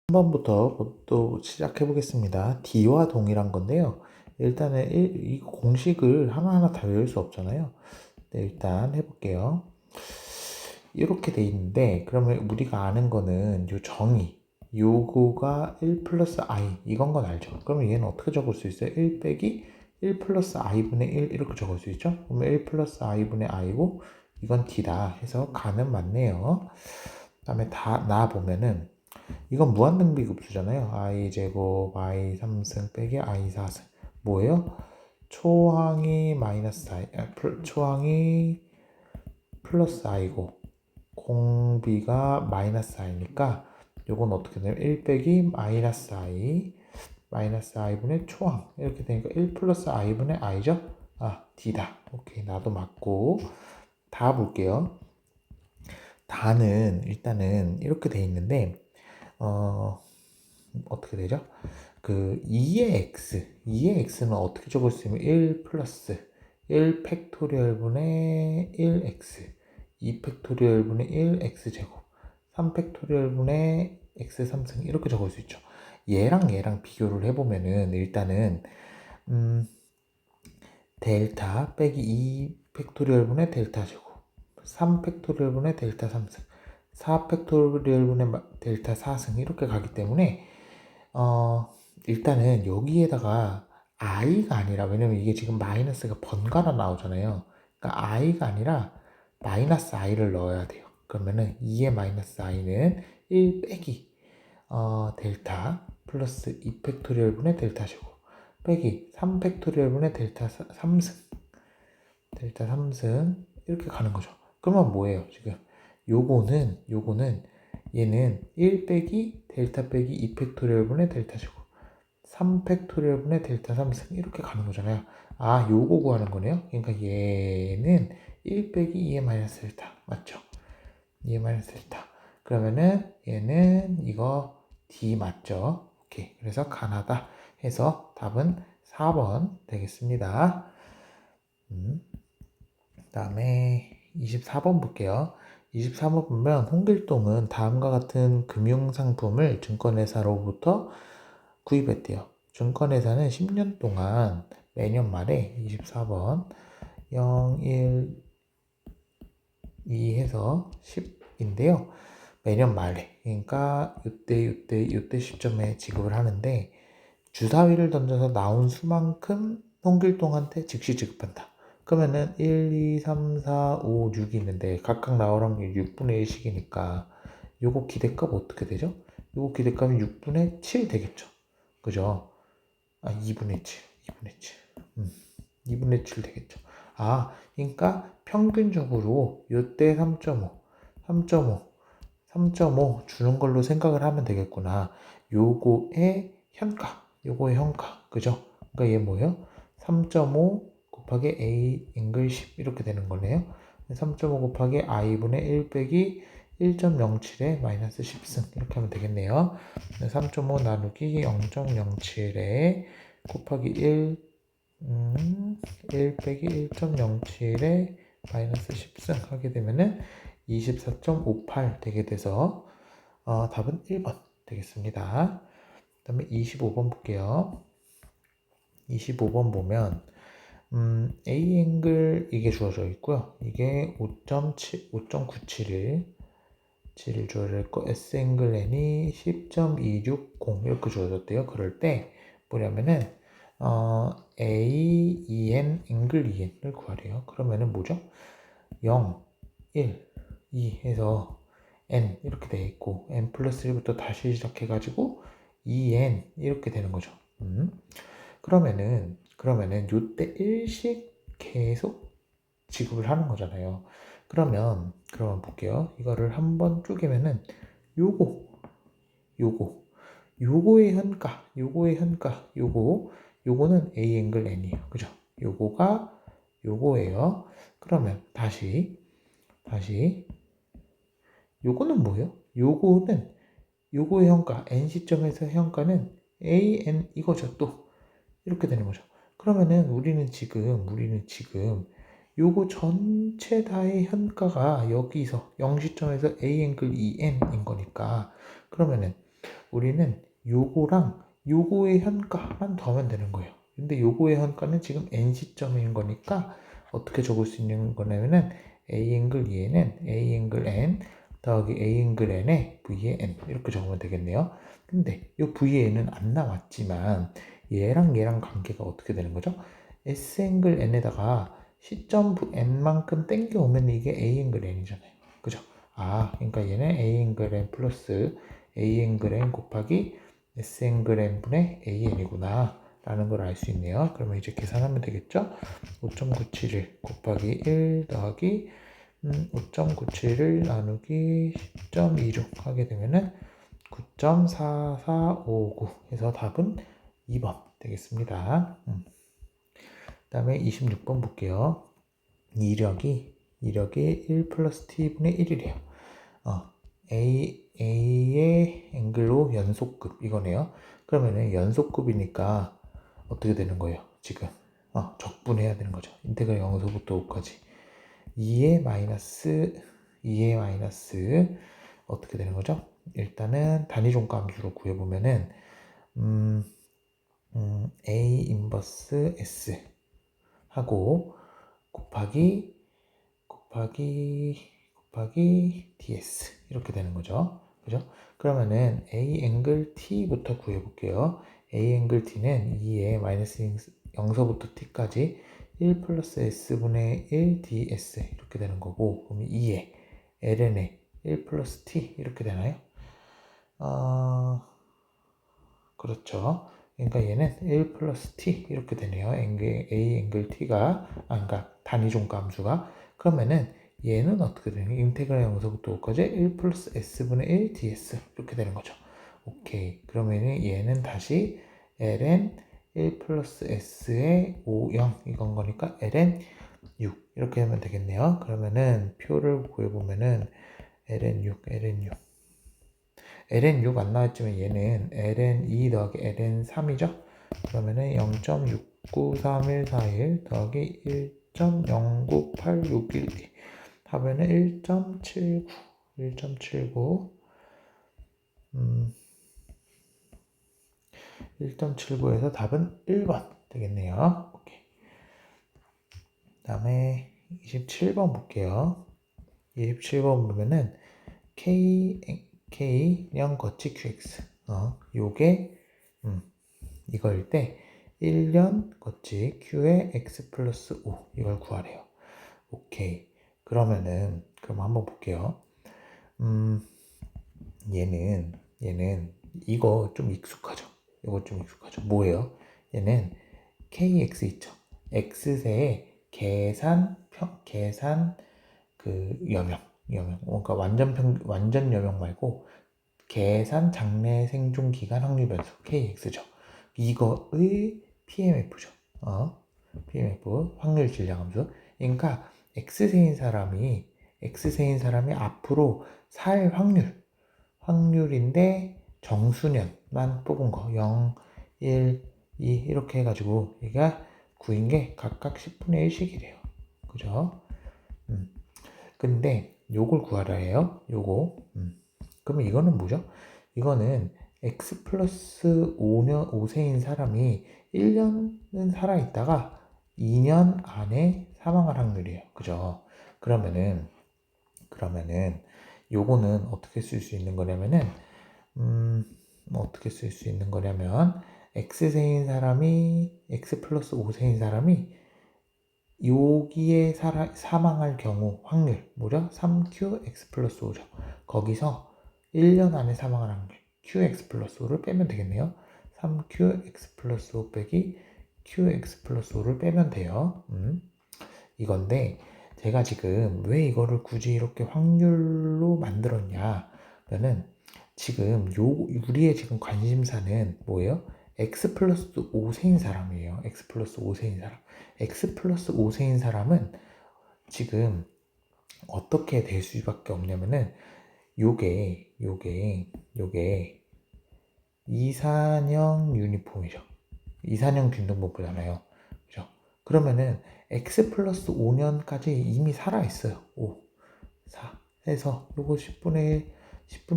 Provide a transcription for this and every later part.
한번부터 또 시작해 보겠습니다. D와 동일한 건데요. 일단은 이 공식을 하나하나 다 외울 수 없잖아요. 네, 일단 해볼게요. 이렇게 돼 있는데, 그러면 우리가 아는 거는 요 정의, 요거가 1 플러스 i, 이건 건 알죠? 그러면 얘는 어떻게 적을 수 있어요? 1 빼기 1 플러스 i분의 1 이렇게 적을 수 있죠? 그러면 1 플러스 i분의 i고, 이건 D다 해서 가는 맞네요. 그 다음에 나 보면은, 이건 무한등비급수잖아요. i 제곱 i 3승 빼기 i 4승 뭐예요? 초항이 마이너스 i, 초항이 플러스 i고 공비가 마이너스 i니까 요건 어떻게 되냐면 1 빼기 마이너스 i분의 초항 이렇게 되니까 1 플러스 i분의 i죠? D다. 오케이, 나도 맞고. 다 볼게요. 다는 일단은 이렇게 돼 있는데 어떻게 되죠? 그 2의 x는 어떻게 적을 수 있냐면 1 플러스 1 팩토리얼분의 1x 2 팩토리얼분의 1x제곱 3 팩토리얼분의 x 3승 이렇게 적을 수 있죠. 얘랑 비교를 해보면은 일단은 델타 빼기 2 팩토리얼분의 델타 제곱 3 팩토리얼분의 델타 3승 4 팩토리얼분의 델타 4승 이렇게 가기 때문에 일단은 여기에다가 i가 아니라, 왜냐면 이게 지금 마이너스가 번갈아 나오잖아요. 그러니까 i가 아니라 마이너스 i를 넣어야 돼요. 그러면은 2의 마이너스 i는 1 빼기 델타 플러스 2 팩토리얼분의 델타 제곱 빼기 3 팩토리얼분의 델타 3승 이렇게 가는 거죠. 그러면 뭐예요? 지금 요거는 얘는 1 빼기 델타 빼기 2 팩토리얼분의 델타 제곱 3 팩토리얼분의 델타 3승 이렇게 가는 거잖아요. 요거 구하는 거네요. 그러니까 얘는 1 빼기 2의 마이너스 델타 맞죠? 2의 마이너스 델타. 그러면은 얘는 이거 D 맞죠? 오케이. 그래서 가나다 해서 답은 4번 되겠습니다. 그 다음에 24번 볼게요. 24번 보면 홍길동은 다음과 같은 금융상품을 증권회사로부터 구입했대요. 증권회사는 10년 동안 매년 말에 24번 0, 1, 2 해서 10인데요. 매년 말에, 그러니까 요때 시점에 지급을 하는데 주사위를 던져서 나온 수만큼 홍길동한테 즉시 지급한다. 그러면은 1, 2, 3, 4, 5, 6이 있는데 각각 나오는 게 6분의 1씩이니까 요거 기대값 어떻게 되죠? 요거 기대값이 6분의 7 되겠죠. 그죠? 2분의 7, 2분의 7 되겠죠. 그러니까 평균적으로 요때 3.5 주는 걸로 생각을 하면 되겠구나. 요거의 현가, 그죠? 그러니까 얘 뭐예요? 3.5 곱하기 a 앵글 10 이렇게 되는 거네요. 3.5 곱하기 i분의 1 빼기 1.07에 마이너스 10승 이렇게 하면 되겠네요. 3.5 나누기 0.07에 곱하기 1 빼기 1.07에 마이너스 10승 하게 되면은 24.58 되게 돼서 답은 1번 되겠습니다. 그 다음에 25번 볼게요. 25번 보면 A 앵글 이게 주어져 있고요. 이게 5.97일 주어져 있고 S 앵글 N이 10.260 이렇게 주어졌대요. 그럴 때 뭐냐면은 A, EN, 앵글 EN을 구하래요. 그러면은 뭐죠? 0, 1, 2 해서 n 이렇게 돼 있고 n 플러스 1부터 다시 시작해가지고 2n 이렇게 되는 거죠. 그러면은 요때 일씩 계속 지급을 하는 거잖아요. 그러면 볼게요. 이거를 한번 쪼개면은 요거의 현가 요거는 A 앵글 N이에요. 그죠? 요거가 요거예요. 그러면 다시 요거는 뭐예요? 요거의 현가 N 시점에서 현가는 A, N 이거죠. 또 이렇게 되는 거죠. 그러면은 우리는 지금 요거 전체 다의 현가가 여기서 0시점에서 A 앵글 EN인 거니까 그러면은 우리는 요거랑 요거의 현가만 더하면 되는 거예요. 근데 요거의 현가는 지금 n 시점인 거니까 어떻게 적을 수 있는 거냐면은 a 앵글 E에는 a 앵글 n 더하기 a 앵글 n에 v의 n 이렇게 적으면 되겠네요. 근데 요 v의 n은 안 나왔지만 얘랑 얘랑 관계가 어떻게 되는 거죠? s 앵글 n에다가 시점 n만큼 땡겨오면 이게 a 앵글 n이잖아요. 그죠? 그러니까 얘는 a 앵글 n 플러스 a 앵글 n 곱하기 s 앵글 n 분의 a n이구나 라는 걸 알 수 있네요. 그러면 이제 계산하면 되겠죠? 5.97을 곱하기 1 더하기 5.97을 나누기 10.26 하게 되면은 9.4459 해서 답은 2번 되겠습니다. 그 다음에 26번 볼게요. 이력이 1 플러스 t분의 1이래요. A의 앵글로 연속급 이거네요. 그러면은 연속급이니까 어떻게 되는 거예요? 지금 적분해야 되는 거죠. 인테그랄 0에서부터 5까지 2의 마이너스 어떻게 되는 거죠? 일단은 단위종감수로 구해보면은 A 인버스 S 하고 곱하기 ds 이렇게 되는 거죠. 그죠? 그러면은 A 앵글 T부터 구해볼게요. A 앵글 T는 2의 마이너스 0서부터 T까지 1 플러스 S분의 1 ds 이렇게 되는 거고, 그럼 2의 ln에 1 플러스 T 이렇게 되나요? 그렇죠. 그러니까 얘는 1 플러스 t 이렇게 되네요. a 앵글 t가 그러니까 단위종가 함수가. 그러면은 얘는 어떻게 되는 거예요? 인테그랄 0에서부터 5까지 1 플러스 s분의 1 ds 이렇게 되는 거죠. 오케이. 그러면은 얘는 다시 ln 1 플러스 s의 5, 0 이건 거니까 ln 6 이렇게 하면 되겠네요. 그러면은 표를 구해보면은 ln 6 ln6 안 나왔지만 얘는 ln2 더하기 ln3이죠? 그러면은 0.693141 더하기 1.098612 하면은 1.79 1.79에서 답은 1번 되겠네요. 오케이. 그 다음에 27번 볼게요. 27번 보면은 K형 거치 QX 요게 이걸 때 1년 거치 Q의 X 플러스 5 이걸 구하래요. 오케이. 그러면은 그럼 한번 볼게요. 얘는 이거 좀 익숙하죠. 뭐예요? 얘는 KX 있죠. X세의 계산 그 여명 그러니까 완전 여명 말고 계산 장래 생존 기간 확률 변수 KX죠. 이거의 PMF죠. PMF 확률 질량 함수. 그러니까 X세인 사람이 앞으로 살 확률인데 정수년만 뽑은 거 0, 1, 2 이렇게 해가지고 얘가 9인 게 각각 10분의 1씩이래요. 그죠? 근데 요걸 구하라 해요. 요거. 그러면 이거는 뭐죠? 이거는 X 플러스 5세인 사람이 1년은 살아있다가 2년 안에 사망할 확률이에요. 그죠? 그러면은 요거는 어떻게 쓸 수 있는 거냐면은 어떻게 쓸 수 있는 거냐면 X 플러스 5세인 사람이 여기에 사망할 경우 확률 뭐죠? 3q x 플러스 5죠. 거기서 1년 안에 사망할 확률 qx 플러스 5를 빼면 되겠네요. 3q x 플러스 5 빼기 qx 플러스 5를 빼면 돼요. 이건데 제가 지금 왜 이거를 굳이 이렇게 확률로 만들었냐 그러면 지금 우리의 지금 관심사는 뭐예요? X 플러스 5세인 사람이에요. X 플러스 5세인 사람. X 플러스 5세인 사람은 지금 어떻게 될 수밖에 없냐면은 요게 이산형 유니폼이죠. 이산형 균등분포잖아요. 그죠? 그러면은 X 플러스 5년까지 이미 살아있어요. 5, 4 해서 요거 10분의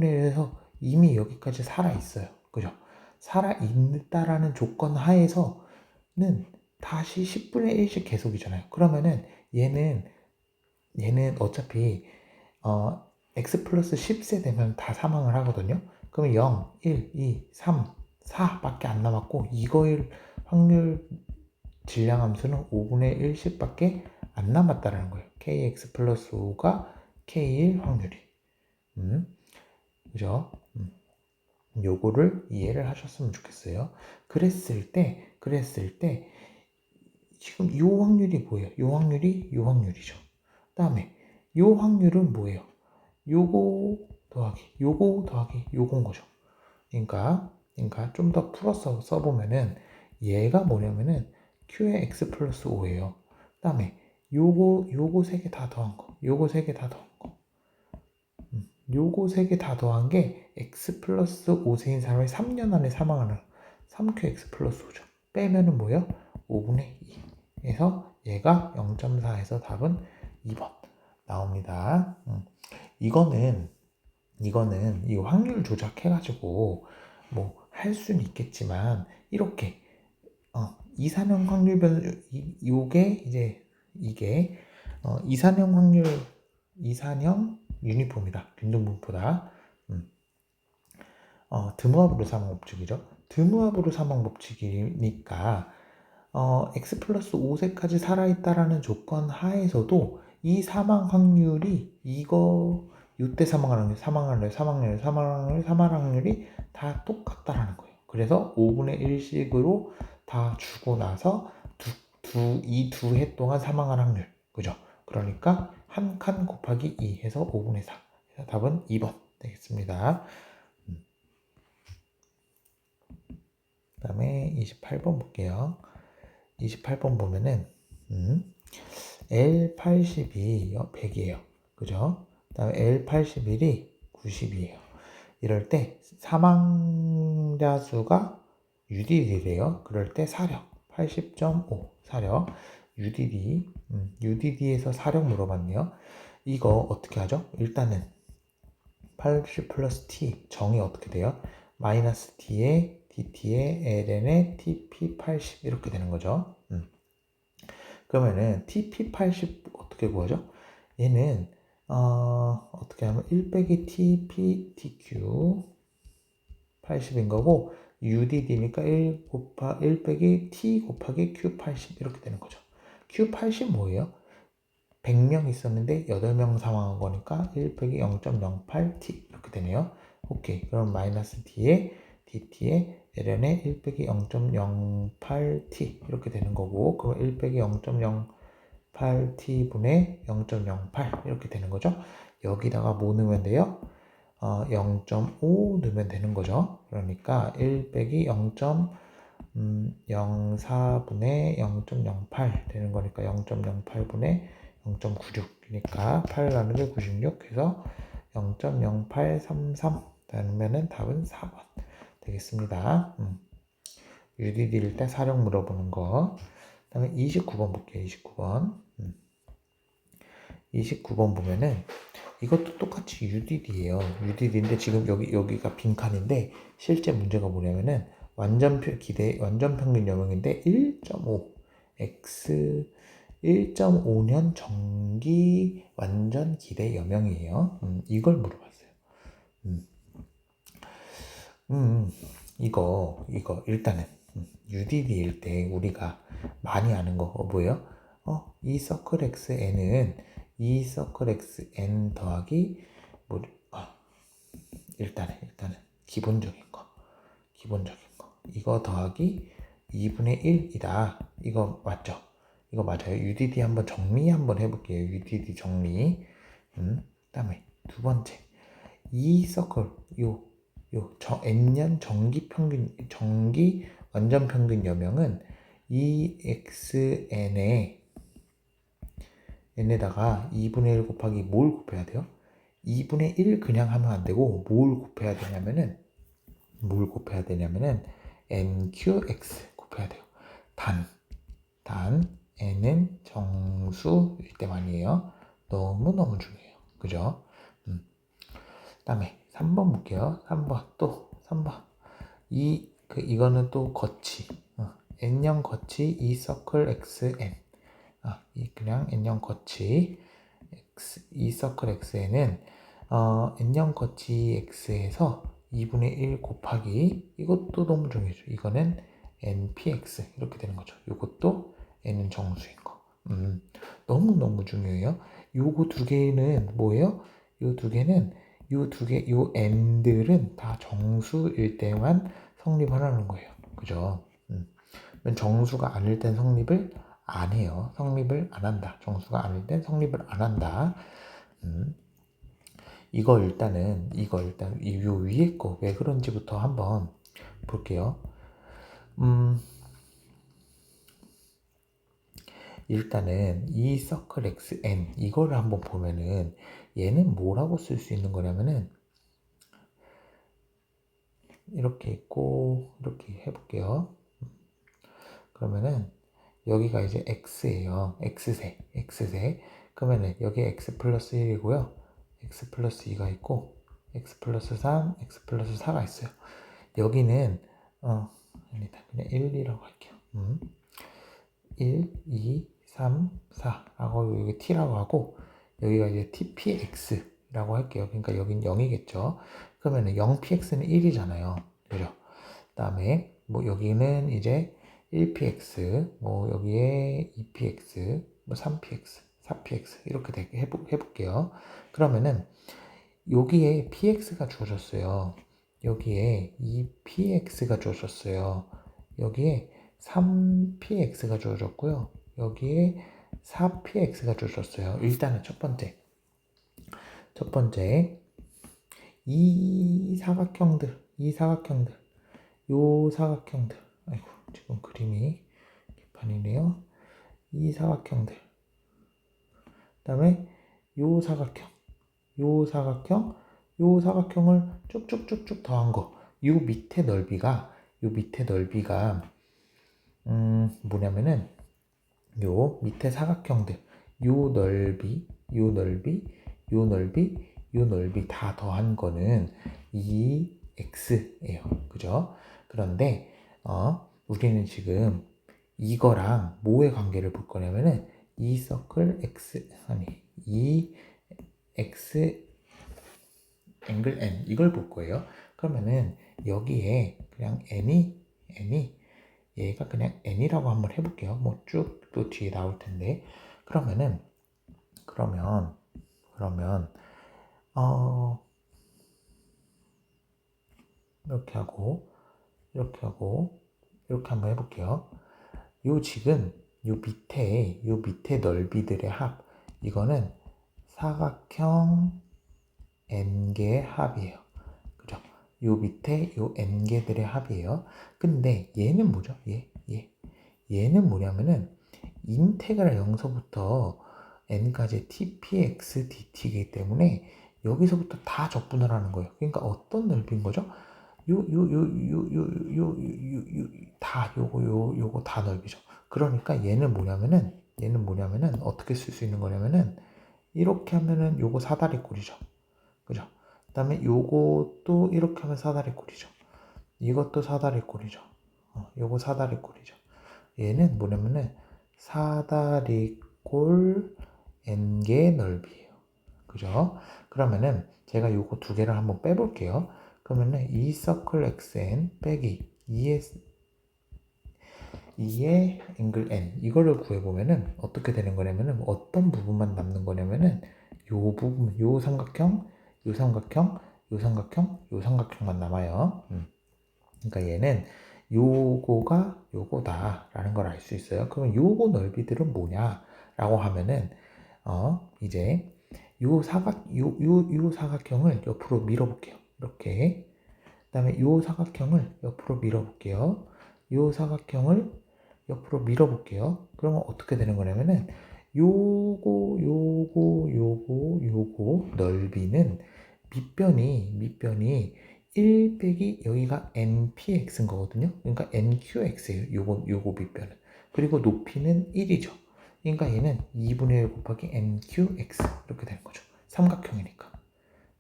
1 해서 이미 여기까지 살아있어요. 그죠? 살아있다라는 조건 하에서는 다시 10분의 1씩 계속이잖아요. 그러면은 얘는 어차피 x 플러스 10세 되면 다 사망을 하거든요. 그러면 0, 1, 2, 3, 4밖에 안 남았고 이거의 확률 질량함수는 5분의 1씩밖에 안 남았다라는 거예요. kx 플러스 5가 k일 확률이. 그죠? 요거를 이해를 하셨으면 좋겠어요. 그랬을 때 지금 요 확률이 뭐예요? 요 확률이죠. 그 다음에 요 확률은 뭐예요? 요거 더하기 요건 거죠. 그러니까 좀 더 풀어서 써보면은 얘가 뭐냐면은 q의 x 플러스 5예요. 그 다음에 요거 세 개 다 더한 거, 요거 세 개 다 더한 거, 요거 세 개 다 더한 게 x 플러스 5세인 사람이 3년 안에 사망하는 3qx 플러스 5죠. 빼면은 뭐예요? 5분의 2에서 얘가 0.4에서 답은 2번 나옵니다. 이거는 이 확률 조작해가지고 뭐 할 수는 있겠지만 이렇게 이산형 확률 변수 요게 이제 이게 이산형 유니폼이다. 균등분포다. 드무합으로 사망 법칙이죠. 드무합으로 사망 법칙이니까 x 플러스 5세까지 살아있다라는 조건 하에서도 이 사망 확률이 이때 사망 확률이 다 똑같다라는 거예요. 그래서 5분의 1씩으로 다 주고 나서 이 두 해 동안 사망할 확률. 그죠? 그러니까 한 칸 곱하기 2 해서 5분의 4. 답은 2번 되겠습니다. 그 다음에 28번 볼게요. 28번 보면은 L80이 100이에요. 그죠? 그 다음에 L81이 90이에요. 이럴 때 사망자 수가 UDD래요. 그럴 때 사력 80.5 사력 UDD에서 사력 물어봤네요. 이거 어떻게 하죠? 일단은 80 플러스 T 정이 어떻게 돼요? 마이너스 T에 DT에 LN에 TP80 이렇게 되는 거죠. 그러면은 TP80 어떻게 구하죠? 얘는 어떻게 하면 1 빼기 TP TQ 80인 거고 UDD니까 1 빼기 T 곱하기 Q80 이렇게 되는 거죠. Q80 뭐예요? 100명 있었는데 8명 사망한 거니까 1 빼기 0.08T 이렇게 되네요. 오케이. 그럼 마이너스 D에 DT에 ln에 1 빼기 0.08T 이렇게 되는 거고 그럼 1 빼기 0.08T분의 0.08 이렇게 되는 거죠. 여기다가 뭐 넣으면 돼요? 0.5 넣으면 되는 거죠. 그러니까 1 빼기 0.04분의 0.08 되는 거니까 0.08분의 0.96이니까 8 나누기 96 해서 0.0833 나누면은 답은 4번 되겠습니다. UDD일 때 사력 물어보는 거. 그 다음에 29번 볼게요. 29번 보면은 이것도 똑같이 UDD예요. UDD인데 지금 여기가 빈칸인데 실제 문제가 뭐냐면은 완전 평균 여명인데 1.5 x 1.5년 정기 완전 기대 여명이에요. 이걸 물어봤어요. 이거 일단은 UDD일 때 우리가 많이 아는 거 뭐예요? 이 서클 xn은 이 서클 xn 더하기 뭐 일단은 기본적인 거 이거 더하기 2분의 1이다. 이거 맞죠? 이거 맞아요. UDD 한번 정리 한번 해볼게요. UDD 정리. 그다음에 두 번째 이 서클 n년 정기 완전 평균 여명은 이 n에다가 2분의 1 곱하기 뭘 곱해야 돼요? 2분의 1 그냥 하면 안 되고 뭘 곱해야 되냐면은 nqx 곱해야 돼요. 단 n은 정수일 때만이에요. 너무너무 중요해요. 그죠? 그 다음에 3번 볼게요. 3번 또 3번. 이거는 또 거치. n형 거치 E 서클 xn. 그냥 n형 거치 E 서클 xn은 n형 거치 x에서 2분의 1 곱하기, 이것도 너무 중요하죠. 이거는 npx 이렇게 되는 거죠. 이것도 n은 정수인 거. 너무너무 중요해요. 요거 두 개는 뭐예요? 요 두 개는 요 n들은 다 정수일 때만 성립하라는 거예요. 그죠? 정수가 아닐 땐 성립을 안 해요. 성립을 안 한다. 정수가 아닐 땐 성립을 안 한다. 이거 일단 이 위에 거 왜 그런지부터 한번 볼게요. 일단은 이 서클 xn 이거를 한번 보면은 얘는 뭐라고 쓸 수 있는 거냐면은 이렇게 있고 이렇게 해볼게요. 그러면은 여기가 이제 x예요. x세. 그러면은 여기 x 플러스 1이고요. x 플러스 2가 있고 x 플러스 3, x 플러스 4가 있어요. 여기는 아니다. 그냥 1, 2라고 할게요. 1, 2, 3, 4라고 여기 t라고 하고 여기가 이제 tpx라고 할게요. 그러니까 여긴 0이겠죠. 그러면은 0px는 1이잖아요. 그죠? 그 다음에 뭐 여기는 이제 1px, 뭐 여기에 2px, 뭐 3px, 4px 이렇게 되게 해볼게요. 그러면은 여기에 px가 주어졌어요. 여기에 2px가 주어졌어요. 여기에 3px가 주어졌고요. 여기에 4px가 주어졌어요. 일단은 첫 번째 이 사각형들, 요 사각형들, 아이고 지금 그림이 개판이네요. 이 사각형들, 그 다음에 요 사각형을 쭉쭉쭉쭉 더한 거. 요 밑에 넓이가 뭐냐면은 요 밑에 사각형들 요 넓이 다 더한 거는 2x예요. 그죠? 그런데 우리는 지금 이거랑 뭐의 관계를 볼 거냐면은 이 서클 이 x 앵글 n 이걸 볼 거예요. 그러면은 여기에 그냥 n이 얘가 그냥 n이라고 한번 해볼게요. 뭐 쭉 또 뒤에 나올 텐데 그러면 이렇게 하고 이렇게 한번 해볼게요. 지금 요 밑에 넓이들의 합, 이거는 사각형 n개의 합이에요. 그죠? 요 밑에 요 n개들의 합이에요. 근데 얘는 뭐죠? 얘는 뭐냐면은 인테그랄 0서부터 n까지 tpx dt이기 때문에 여기서부터 다 적분을 하는 거예요. 그러니까 어떤 넓이인 거죠? 요거 다 넓이죠. 그러니까 얘는 뭐냐면은 어떻게 쓸 수 있는 거냐면은 이렇게 하면은 요거 사다리꼴이죠. 그죠? 그 다음에 요것도 이렇게 하면 사다리꼴이죠. 이것도 사다리꼴이죠. 요거 사다리꼴이죠. 얘는 뭐냐면은 사다리꼴 n개의 넓이에요. 그죠? 그러면은 제가 요거 두 개를 한번 빼볼게요. 그러면은 2 서클 xn 빼기 2의 앵글 n 이거를 구해보면은 어떻게 되는 거냐면은 어떤 부분만 남는 거냐면은 요 부분, 요 삼각형, 요 삼각형, 요 삼각형, 요 삼각형만 남아요. 그러니까 얘는 요거가 요거다라는 걸 알 수 있어요. 그러면 요거 넓이들은 뭐냐라고 하면은 이제 요 사각형을 옆으로 밀어볼게요. 이렇게. 그다음에 요 사각형을 옆으로 밀어볼게요. 요 사각형을 옆으로 밀어볼게요. 그러면 어떻게 되는 거냐면은 요거 넓이는 밑변이 1 빼기 여기가 npx인 거거든요. 그러니까 nqx예요. 요거 밑변은. 그리고 높이는 1이죠. 그러니까 얘는 2분의 1 곱하기 nqx 이렇게 되는 거죠. 삼각형이니까.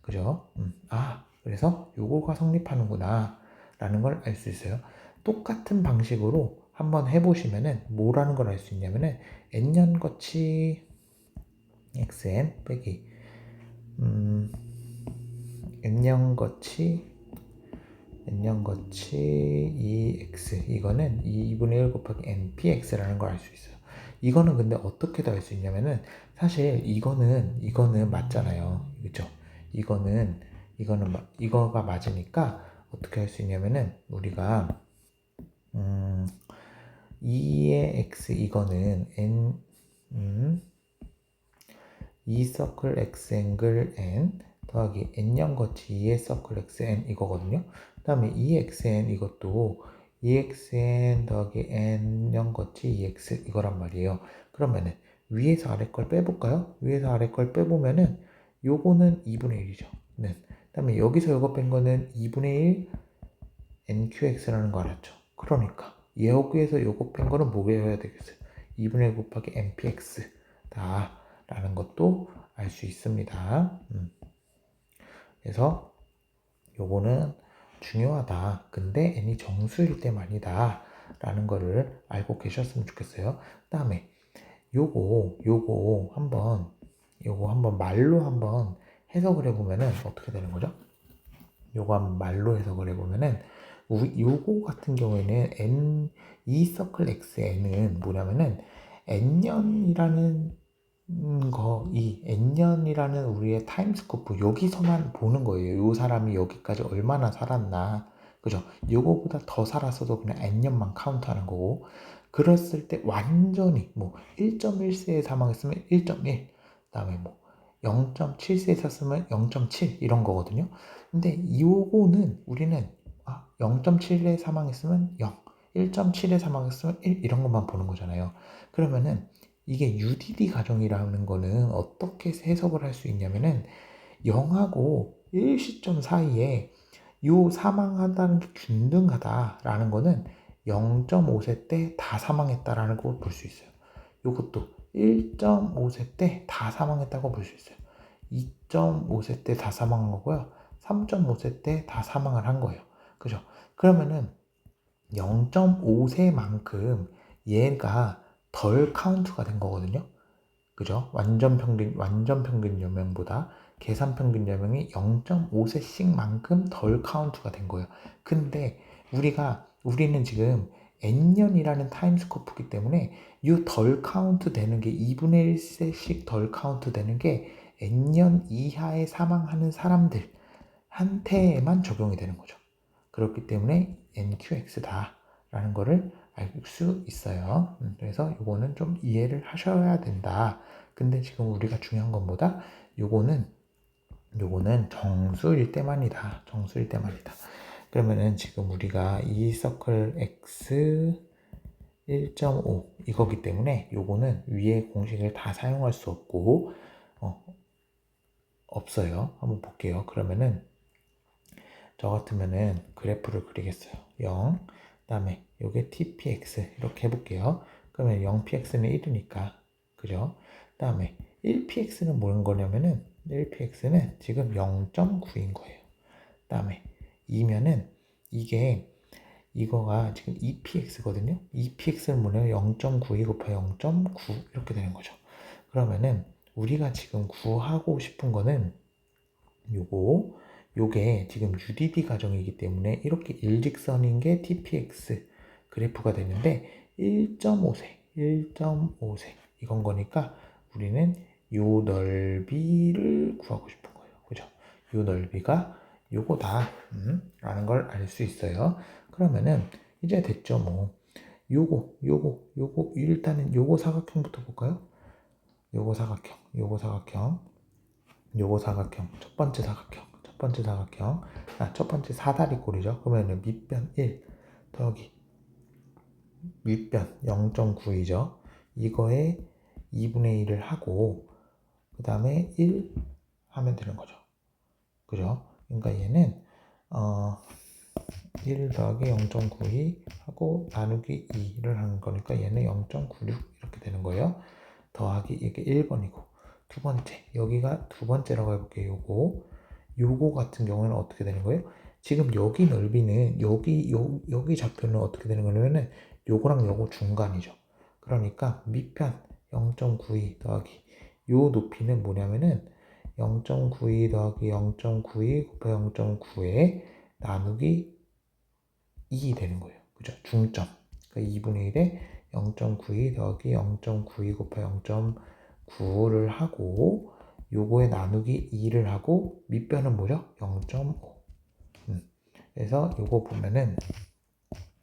그죠? 그래서 요거가 성립하는구나 라는 걸 알 수 있어요. 똑같은 방식으로 한번 해보시면은 뭐라는 걸 알 수 있냐면은 n년 거치 xn 빼기 n년 거치 2x 이거는 2분의 1 곱하기 npx라는 걸 알 수 있어요. 이거는 근데 어떻게 더 알 수 있냐면은 사실 이거는 맞잖아요. 그렇죠? 이거가 맞으니까 어떻게 할 수 있냐면은 우리가 2의 x 이거는 n 2 서클 x 앵글 n 더하기 n년 거치 2의 서클 x n 이거거든요. 그 다음에 2xn 이것도 2xn 더하기 n년 거치 2x 이거란 말이에요. 그러면은 위에서 아래 걸 빼볼까요? 위에서 아래 걸 빼보면은 요거는 2분의 1이죠. 네. 그 다음에 여기서 요거 뺀 거는 2분의 1 nqx라는 거 알았죠? 그러니까 여기에서 요거 뺀 거는 뭐해야 되겠어요? 2분의 1 곱하기 npx 다 라는 것도 알 수 있습니다. 그래서 요거는 중요하다. 근데 n이 정수일 때만이다. 라는 거를 알고 계셨으면 좋겠어요. 그 다음에 요거 한번 말로 한번 해석을 해보면은 어떻게 되는 거죠? 요거 한번 말로 해석을 해보면은 요거 같은 경우에는 이 서클 xn은 뭐냐면은 n년이라는 이 n년이라는 우리의 타임스코프 여기서만 보는 거예요. 요 사람이 여기까지 얼마나 살았나, 그죠? 요거보다 더 살았어도 그냥 n년만 카운트하는 거고, 그랬을 때 완전히 뭐 1.1세에 사망했으면 1.1, 그다음에 뭐 0.7세에 샀으면 0.7 이런 거거든요. 근데 요거는 우리는 0.7에 사망했으면 0, 1.7에 사망했으면 1 이런 것만 보는 거잖아요. 그러면은 이게 UDD 가정이라는 거는 어떻게 해석을 할 수 있냐면은 0하고 1 시점 사이에 요 사망한다는 게 균등하다라는 거는 0.5세 때 다 사망했다라는 걸 볼 수 있어요. 요것도 1.5세 때 다 사망했다고 볼 수 있어요. 2.5세 때 다 사망한 거고요. 3.5세 때 다 사망을 한 거예요. 그죠? 그러면은 0.5세만큼 얘가 덜 카운트가 된 거거든요. 그죠? 완전 평균 여명보다 계산 평균 여명이 0.5세씩만큼 덜 카운트가 된 거예요. 근데 우리는 지금 n년이라는 타임스코프이기 때문에 이 덜 카운트 되는 게 2분의 1세씩 덜 카운트 되는 게 n년 이하에 사망하는 사람들한테만 적용이 되는 거죠. 그렇기 때문에 NQX다 라는 거를 알 수 있어요. 그래서 이거는 좀 이해를 하셔야 된다. 근데 지금 우리가 중요한 건 뭐다? 요거는 정수일 때만이다. 정수일 때만이다. 그러면은 지금 우리가 이 서클 x 1.5 이거기 때문에 요거는 위에 공식을 다 사용할 수 없고 없어요. 한번 볼게요. 그러면은 저 같으면은 그래프를 그리겠어요. 0, 그 다음에 요게 tpx 이렇게 해볼게요. 그러면 0px는 1이니까, 그죠? 그 다음에 1px는 뭐인 거냐면은 1px는 지금 0.9인 거예요. 그 다음에 2면은 이거가 지금 2px거든요. 2px는 뭐냐면 0.92 곱하기 0.9 이렇게 되는 거죠. 그러면은 우리가 지금 구하고 싶은 거는 요게 지금 UDD 가정이기 때문에 이렇게 일직선인 게 TPX 그래프가 되는데 1.5세 이건 거니까 우리는 요 넓이를 구하고 싶은 거예요. 그죠? 요 넓이가 요거다 라는 걸 알 수 있어요. 그러면은 이제 됐죠. 뭐 요거 일단은 요거 사각형부터 볼까요? 요거 사각형 첫 번째 사다리꼴이죠. 그러면은 밑변 1 더하기 윗변 0.9이죠. 이거에 2분의 1을 하고 그 다음에 1 하면 되는 거죠. 그죠? 그러니까 얘는 1 더하기 0.92 하고 나누기 2를 하는 거니까 얘는 0.96 이렇게 되는 거예요. 더하기 이게 1번이고 두 번째 여기가 두 번째라고 해볼게요. 요거 같은 경우는 어떻게 되는 거예요? 지금 여기 넓이는 여기 좌표는 어떻게 되는 거냐면은 요거랑 요거 중간이죠. 그러니까 밑편 0.92 더하기 요 높이는 뭐냐면은 0.92 더하기 0.92 곱하기 0.9에 나누기 2이 되는 거예요. 그죠? 중점. 그러니까 2분의 1에 0.92 더하기 0.92 곱하기 0.9를 하고 요거에 나누기 2를 하고 밑변은 뭐죠? 0.5. 그래서 요거 보면은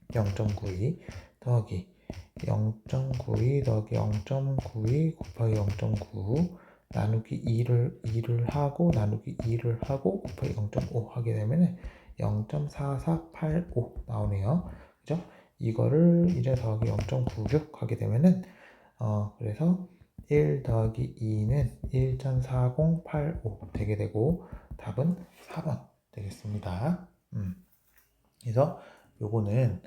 0.92 더하기 0.92 더하기 0.92 곱하기 0.9 나누기 2를 하고 나누기 2를 하고 곱하기 0.5 하게 되면은 0.4485 나오네요. 그죠? 이거를 이제 더하기 0.96 하게 되면은 그래서 1 더하기 2는 1.4085 되게 되고 답은 4번 되겠습니다. 그래서 요거는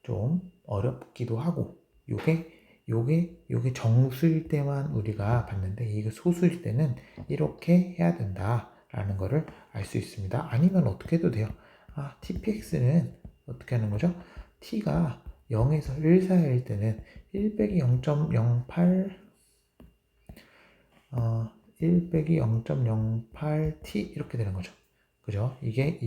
좀 어렵기도 하고 요게 정수일 때만 우리가 봤는데 이게 소수일 때는 이렇게 해야 된다라는 거를 알 수 있습니다. 아니면 어떻게 해도 돼요. tpx는 어떻게 하는 거죠? t가 0에서 1 사이일 때는 1 빼기 0.08 1 빼기 0.08t 이렇게 되는 거죠. 그죠? 이게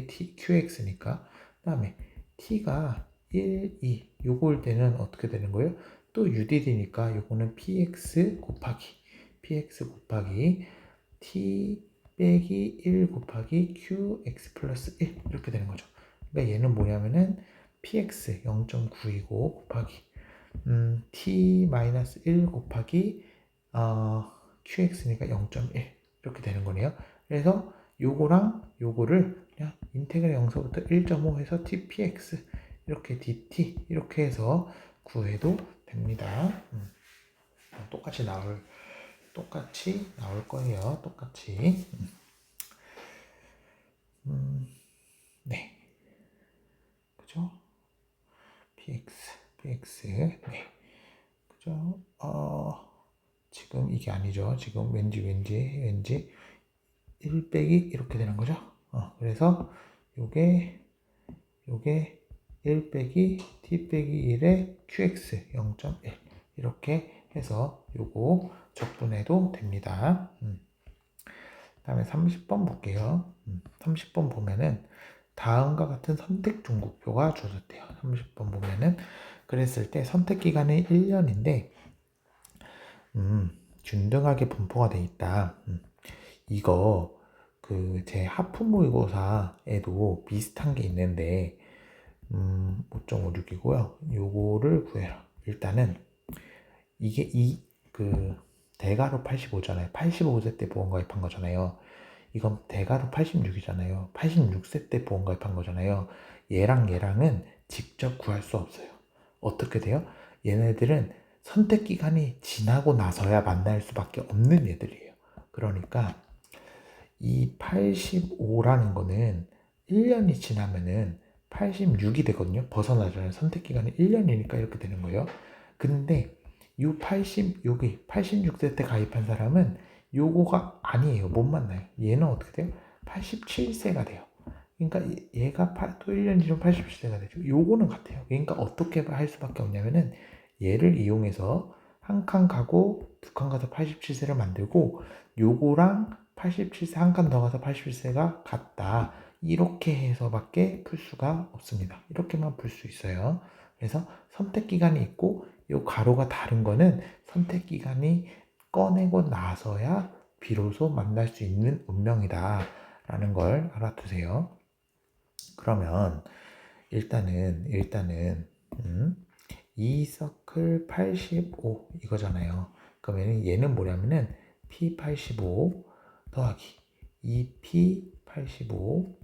t, qx니까. 그 다음에 t가 1, 2 요거일 때는 어떻게 되는 거예요? 또 UDD니까 요거는 px 곱하기 t 빼기 1 곱하기 qx 플러스 1 이렇게 되는 거죠. 그러니까 얘는 뭐냐면은 px 0.9이고 곱하기 t 마이너스 1 곱하기 qx니까 0.1 이렇게 되는 거네요. 그래서 요거랑 요거를 그냥 인테그랄 0서부터 1.5 해서 tpx 이렇게 dt 이렇게 해서 구해도 됩니다. 똑같이 나올 거예요. 똑같이. 네. 그죠? px. 네. 그죠? 지금 이게 아니죠. 지금 왠지 1 빼기 이렇게 되는 거죠. 그래서 요게 1 빼기 t 빼기 1의 qx 0.1 이렇게 해서 요거 적분해도 됩니다. 다음에 30번 볼게요. 30번 보면은 다음과 같은 선택 종국표가 주어졌대요. 30번 보면은 그랬을 때 선택 기간은 1년인데 균등하게 분포가 돼 있다. 이거 그 제 하프 모의고사에도 비슷한 게 있는데 5.56이고요. 요거를 구해라. 일단은 이게 그 대가로 85잖아요. 85세 때 보험가입한 거잖아요. 이건 대가로 86이잖아요. 86세 때 보험가입한 거잖아요. 얘랑은 직접 구할 수 없어요. 어떻게 돼요? 얘네들은 선택 기간이 지나고 나서야 만날 수밖에 없는 애들이에요. 그러니까 이 85라는 거는 1년이 지나면은 86이 되거든요. 벗어나잖아요. 선택 기간이 1년이니까 이렇게 되는 거예요. 근데 여기 86세 때 가입한 사람은 요거가 아니에요. 못 만나요. 얘는 어떻게 돼요? 87세가 돼요. 그러니까 얘가 또 1년 뒤면 87세가 되죠. 요거는 같아요. 그러니까 어떻게 할 수밖에 없냐면은 얘를 이용해서 한 칸 가고 두 칸 가서 87세를 만들고 요거랑 87세 한 칸 더 가서 87세가 같다. 이렇게 해서밖에 풀 수가 없습니다. 이렇게만 풀 수 있어요. 그래서 선택 기간이 있고 요 가로가 다른 거는 선택 기간이 꺼내고 나서야 비로소 만날 수 있는 운명이다 라는 걸 알아두세요. 그러면 일단은 이 서클 85 이거잖아요. 그러면 얘는 뭐냐면은 P85 더하기 2P85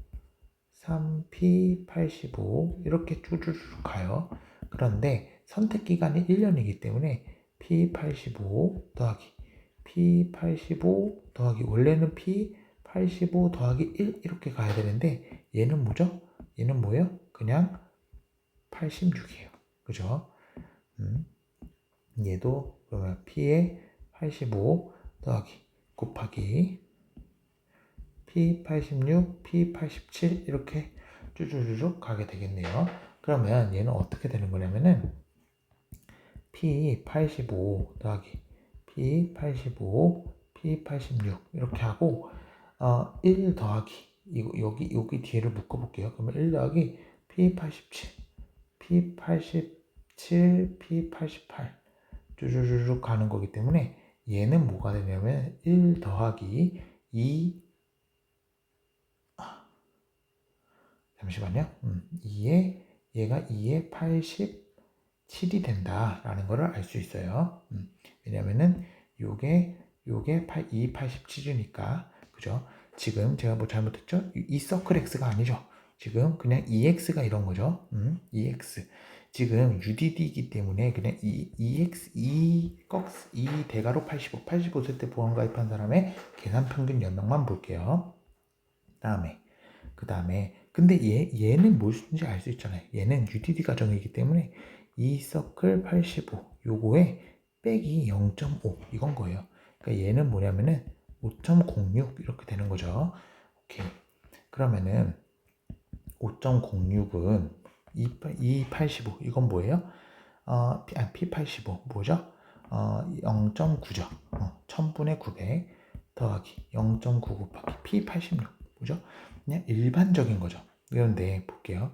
3P85 이렇게 쭈르륵 가요. 그런데 선택 기간이 1년이기 때문에 P85 더하기 P85 더하기 원래는 P85 더하기 1 이렇게 가야 되는데 얘는 뭐죠? 얘는 뭐예요? 그냥 86이에요. 그죠? 얘도 그러면 P에 85 더하기 곱하기 P86, P87 이렇게 쭈쭈쭈쭉 가게 되겠네요. 그러면 얘는 어떻게 되는 거냐면은 P85 더하기 P85, P86 이렇게 하고 1 더하기 이거 여기 뒤에를 묶어 볼게요. 그러면 1 더하기 P87, P87, P88 쭈쭈쭈쭉 가는 거기 때문에 얘는 뭐가 되냐면 1 더하기 2 잠시만요. 2에 얘가 2에 87이 된다라는 것을 알 수 있어요. 왜냐면은 요게 2, 87이니까 그죠? 지금 제가 뭐 잘못했죠? 이 서클 x가 아니죠. 지금 그냥 EX가 이런 거죠. EX. 지금 UDD이기 때문에 그냥 EX, 이 대가로 85세 때 보험 가입한 사람의 계산 평균 연령만 볼게요. 그 다음에 근데 얘는 무엇인지 알 수 있잖아요. 얘는 UDD 가정이기 때문에 이 서클 85 요거에 빼기 0.5 이건 거예요. 그러니까 얘는 뭐냐면은 5.06 이렇게 되는 거죠. 오케이. 그러면은 5.06은 285 이건 뭐예요? P85 뭐죠? 0.9죠. 1000분의 900 더하기 0.9 곱하기 P86 뭐죠? 그냥 일반적인 거죠. 그런데 볼게요.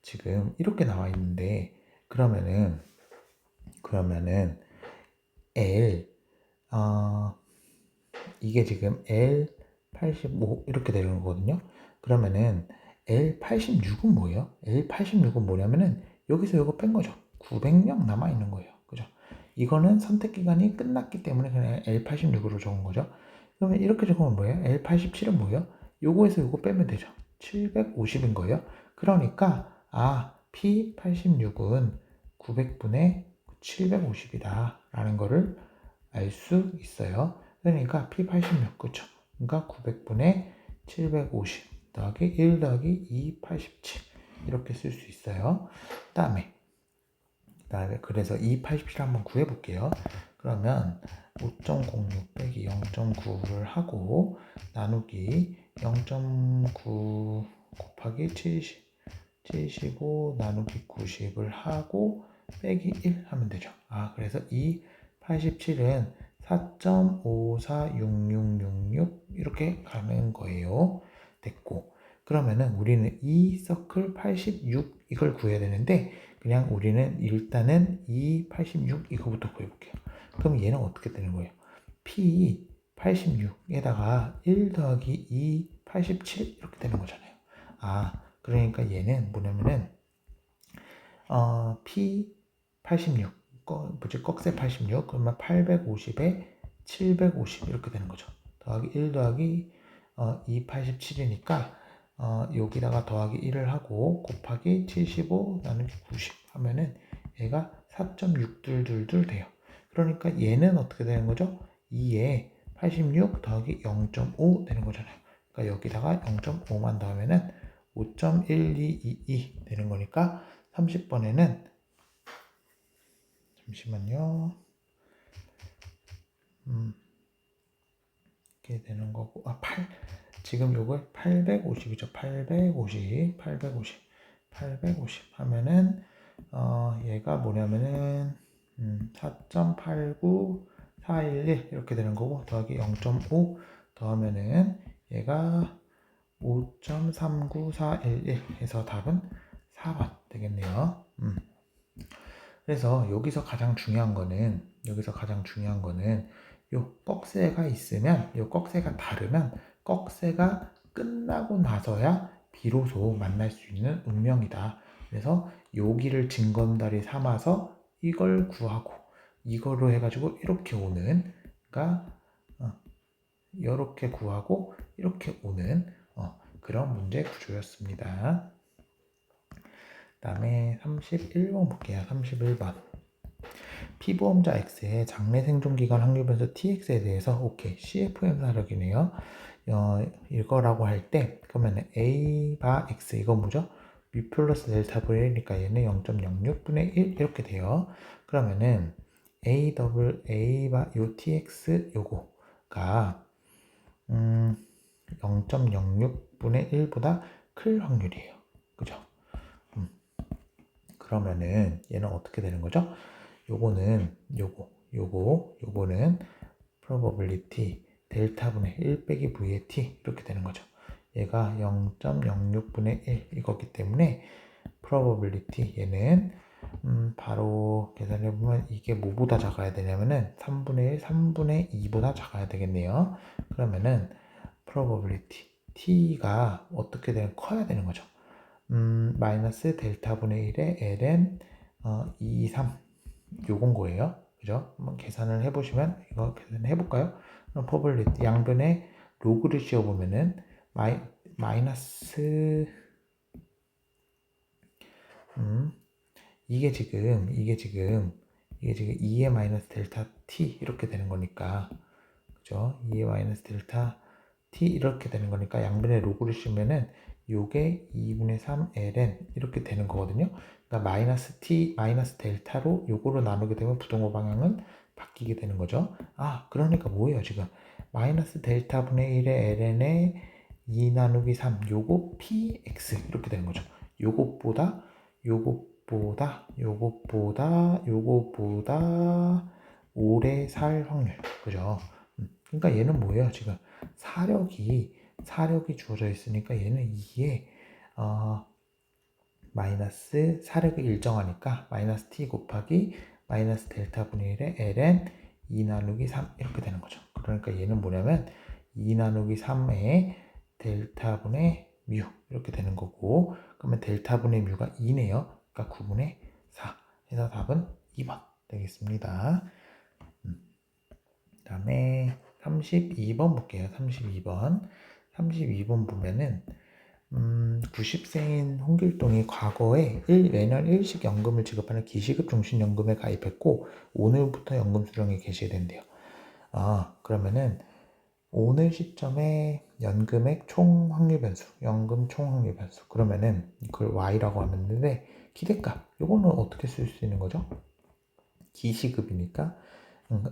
지금 이렇게 나와 있는데 그러면은 L 이게 지금 L85 이렇게 되는 거거든요. 그러면은 L86은 뭐예요? L86은 뭐냐면은 여기서 이거 뺀 거죠. 900명 남아 있는 거예요. 그죠? 이거는 선택 기간이 끝났기 때문에 그냥 L86으로 적은 거죠. 그러면 이렇게 적으면 뭐예요? L87은 뭐예요? 요거에서 요거 빼면 되죠. 750인 거예요. 그러니까 P86은 900분의 750이다 라는 거를 알 수 있어요. 그러니까 P86 그쵸? 그러니까 900분의 750 더하기 1 더하기 287 이렇게 쓸 수 있어요. 그다음에 그래서 287 한번 구해볼게요. 그러면 5.06 빼기 0.9를 하고 나누기 0.9 곱하기 75 나누기 90을 하고 빼기 1 하면 되죠. 그래서 287은 4.546666 이렇게 가는 거예요. 됐고 그러면은 우리는 이 서클 86 이걸 구해야 되는데 그냥 우리는 일단은 286 이거부터 구해볼게요. 그럼 얘는 어떻게 되는 거예요? P86에다가 1 더하기 2, 87 이렇게 되는 거잖아요. 그러니까 얘는 뭐냐면은 P86 꺽쇠 86 그러면 850에 750 이렇게 되는 거죠. 더하기 1 더하기 287이니까 여기다가 더하기 1을 하고 곱하기 75 나누기 90 하면은 얘가 4.622 돼요. 그러니까 얘는 어떻게 되는 거죠? 2에 86 더하기 0.5 되는 거잖아요. 그러니까 여기다가 0.5만 더하면은 5.1222 되는 거니까 30번에는 잠시만요. 이렇게 되는 거고 지금 요걸 850이죠. 850 하면은 얘가 뭐냐면은 4.89411 이렇게 되는 거고 더하기 0.5 더하면은 얘가 5.39411 해서 답은 4번 되겠네요. 그래서 여기서 가장 중요한 거는 요 꺽쇠가 있으면 요 꺽쇠가 다르면 꺽쇠가 끝나고 나서야 비로소 만날 수 있는 운명이다. 그래서 여기를 징검다리 삼아서 이걸 구하고 이거로 해가지고 이렇게 오는 그러니까 이렇게 구하고 이렇게 오는 그런 문제 구조였습니다. 그 다음에 31번 볼게요. 31번 피보험자 X의 장래 생존기간 확률 변수 TX에 대해서 오케이 CFM 사력이네요. 이거라고 할 때 그러면 A 바 X 이건 뭐죠? 뮤 플러스 델타 분의 1이니까 얘는 0.06분의 1 이렇게 돼요. 그러면은 a 더블 a바 요 tx 요거가 0.06분의 1보다 클 확률이에요. 그죠? 그러면은 얘는 어떻게 되는 거죠? 요거는 요거는 probability 델타분의 1 빼기 v의 t 이렇게 되는 거죠. 얘가 0.06분의 1 이거기 때문에 probability 얘는 바로 계산해보면 이게 뭐보다 작아야 되냐면은 3분의 1, 3분의 2보다 작아야 되겠네요. 그러면은 probability t가 어떻게 되는 커야 되는 거죠. 마이너스 델타분의 1의 ln 2, 3 요건 거예요. 그죠? 한번 계산을 해보시면 이거 계산해 볼까요? 그럼 probability 양변에 로그를 씌워보면은 마이너스 이게 지금 2의 마이너스 델타 t 이렇게 되는 거니까 그죠? 2의 마이너스 델타 t 이렇게 되는 거니까 양변에 로그를 씌우면은 요게 2분의 3 ln 이렇게 되는 거거든요. 그러니까 마이너스 t 마이너스 델타로 요거로 나누게 되면 부동호 방향은 바뀌게 되는 거죠. 아, 그러니까 뭐예요 지금 마이너스 델타 분의 1의 ln에 2 나누기 3 요거 px 이렇게 되는 거죠. 요것보다 오래 살 확률. 그죠? 그러니까 얘는 뭐예요? 지금 사력이 주어져 있으니까 얘는 2에 마이너스 사력이 일정하니까 마이너스 t 곱하기 마이너스 델타 분의 1의 ln 2 나누기 3 이렇게 되는 거죠. 그러니까 얘는 뭐냐면 2 나누기 3의 델타 분의 뮤 이렇게 되는 거고 그러면 델타 분의 뮤가 2네요. 그러니까 9분의 4 해서 답은 2번 되겠습니다. 그 다음에 32번 볼게요. 32번 보면은 90세인 홍길동이 과거에 매년 일식 연금을 지급하는 기시급 종신연금에 가입했고 오늘부터 연금 수령이 개시된대요. 그러면은 오늘 시점에 연금액 총 확률 변수, 연금 총 확률 변수. 그러면은 이걸 y라고 하면 되는데 기대값, 요거는 어떻게 쓸 수 있는 거죠? 기시급이니까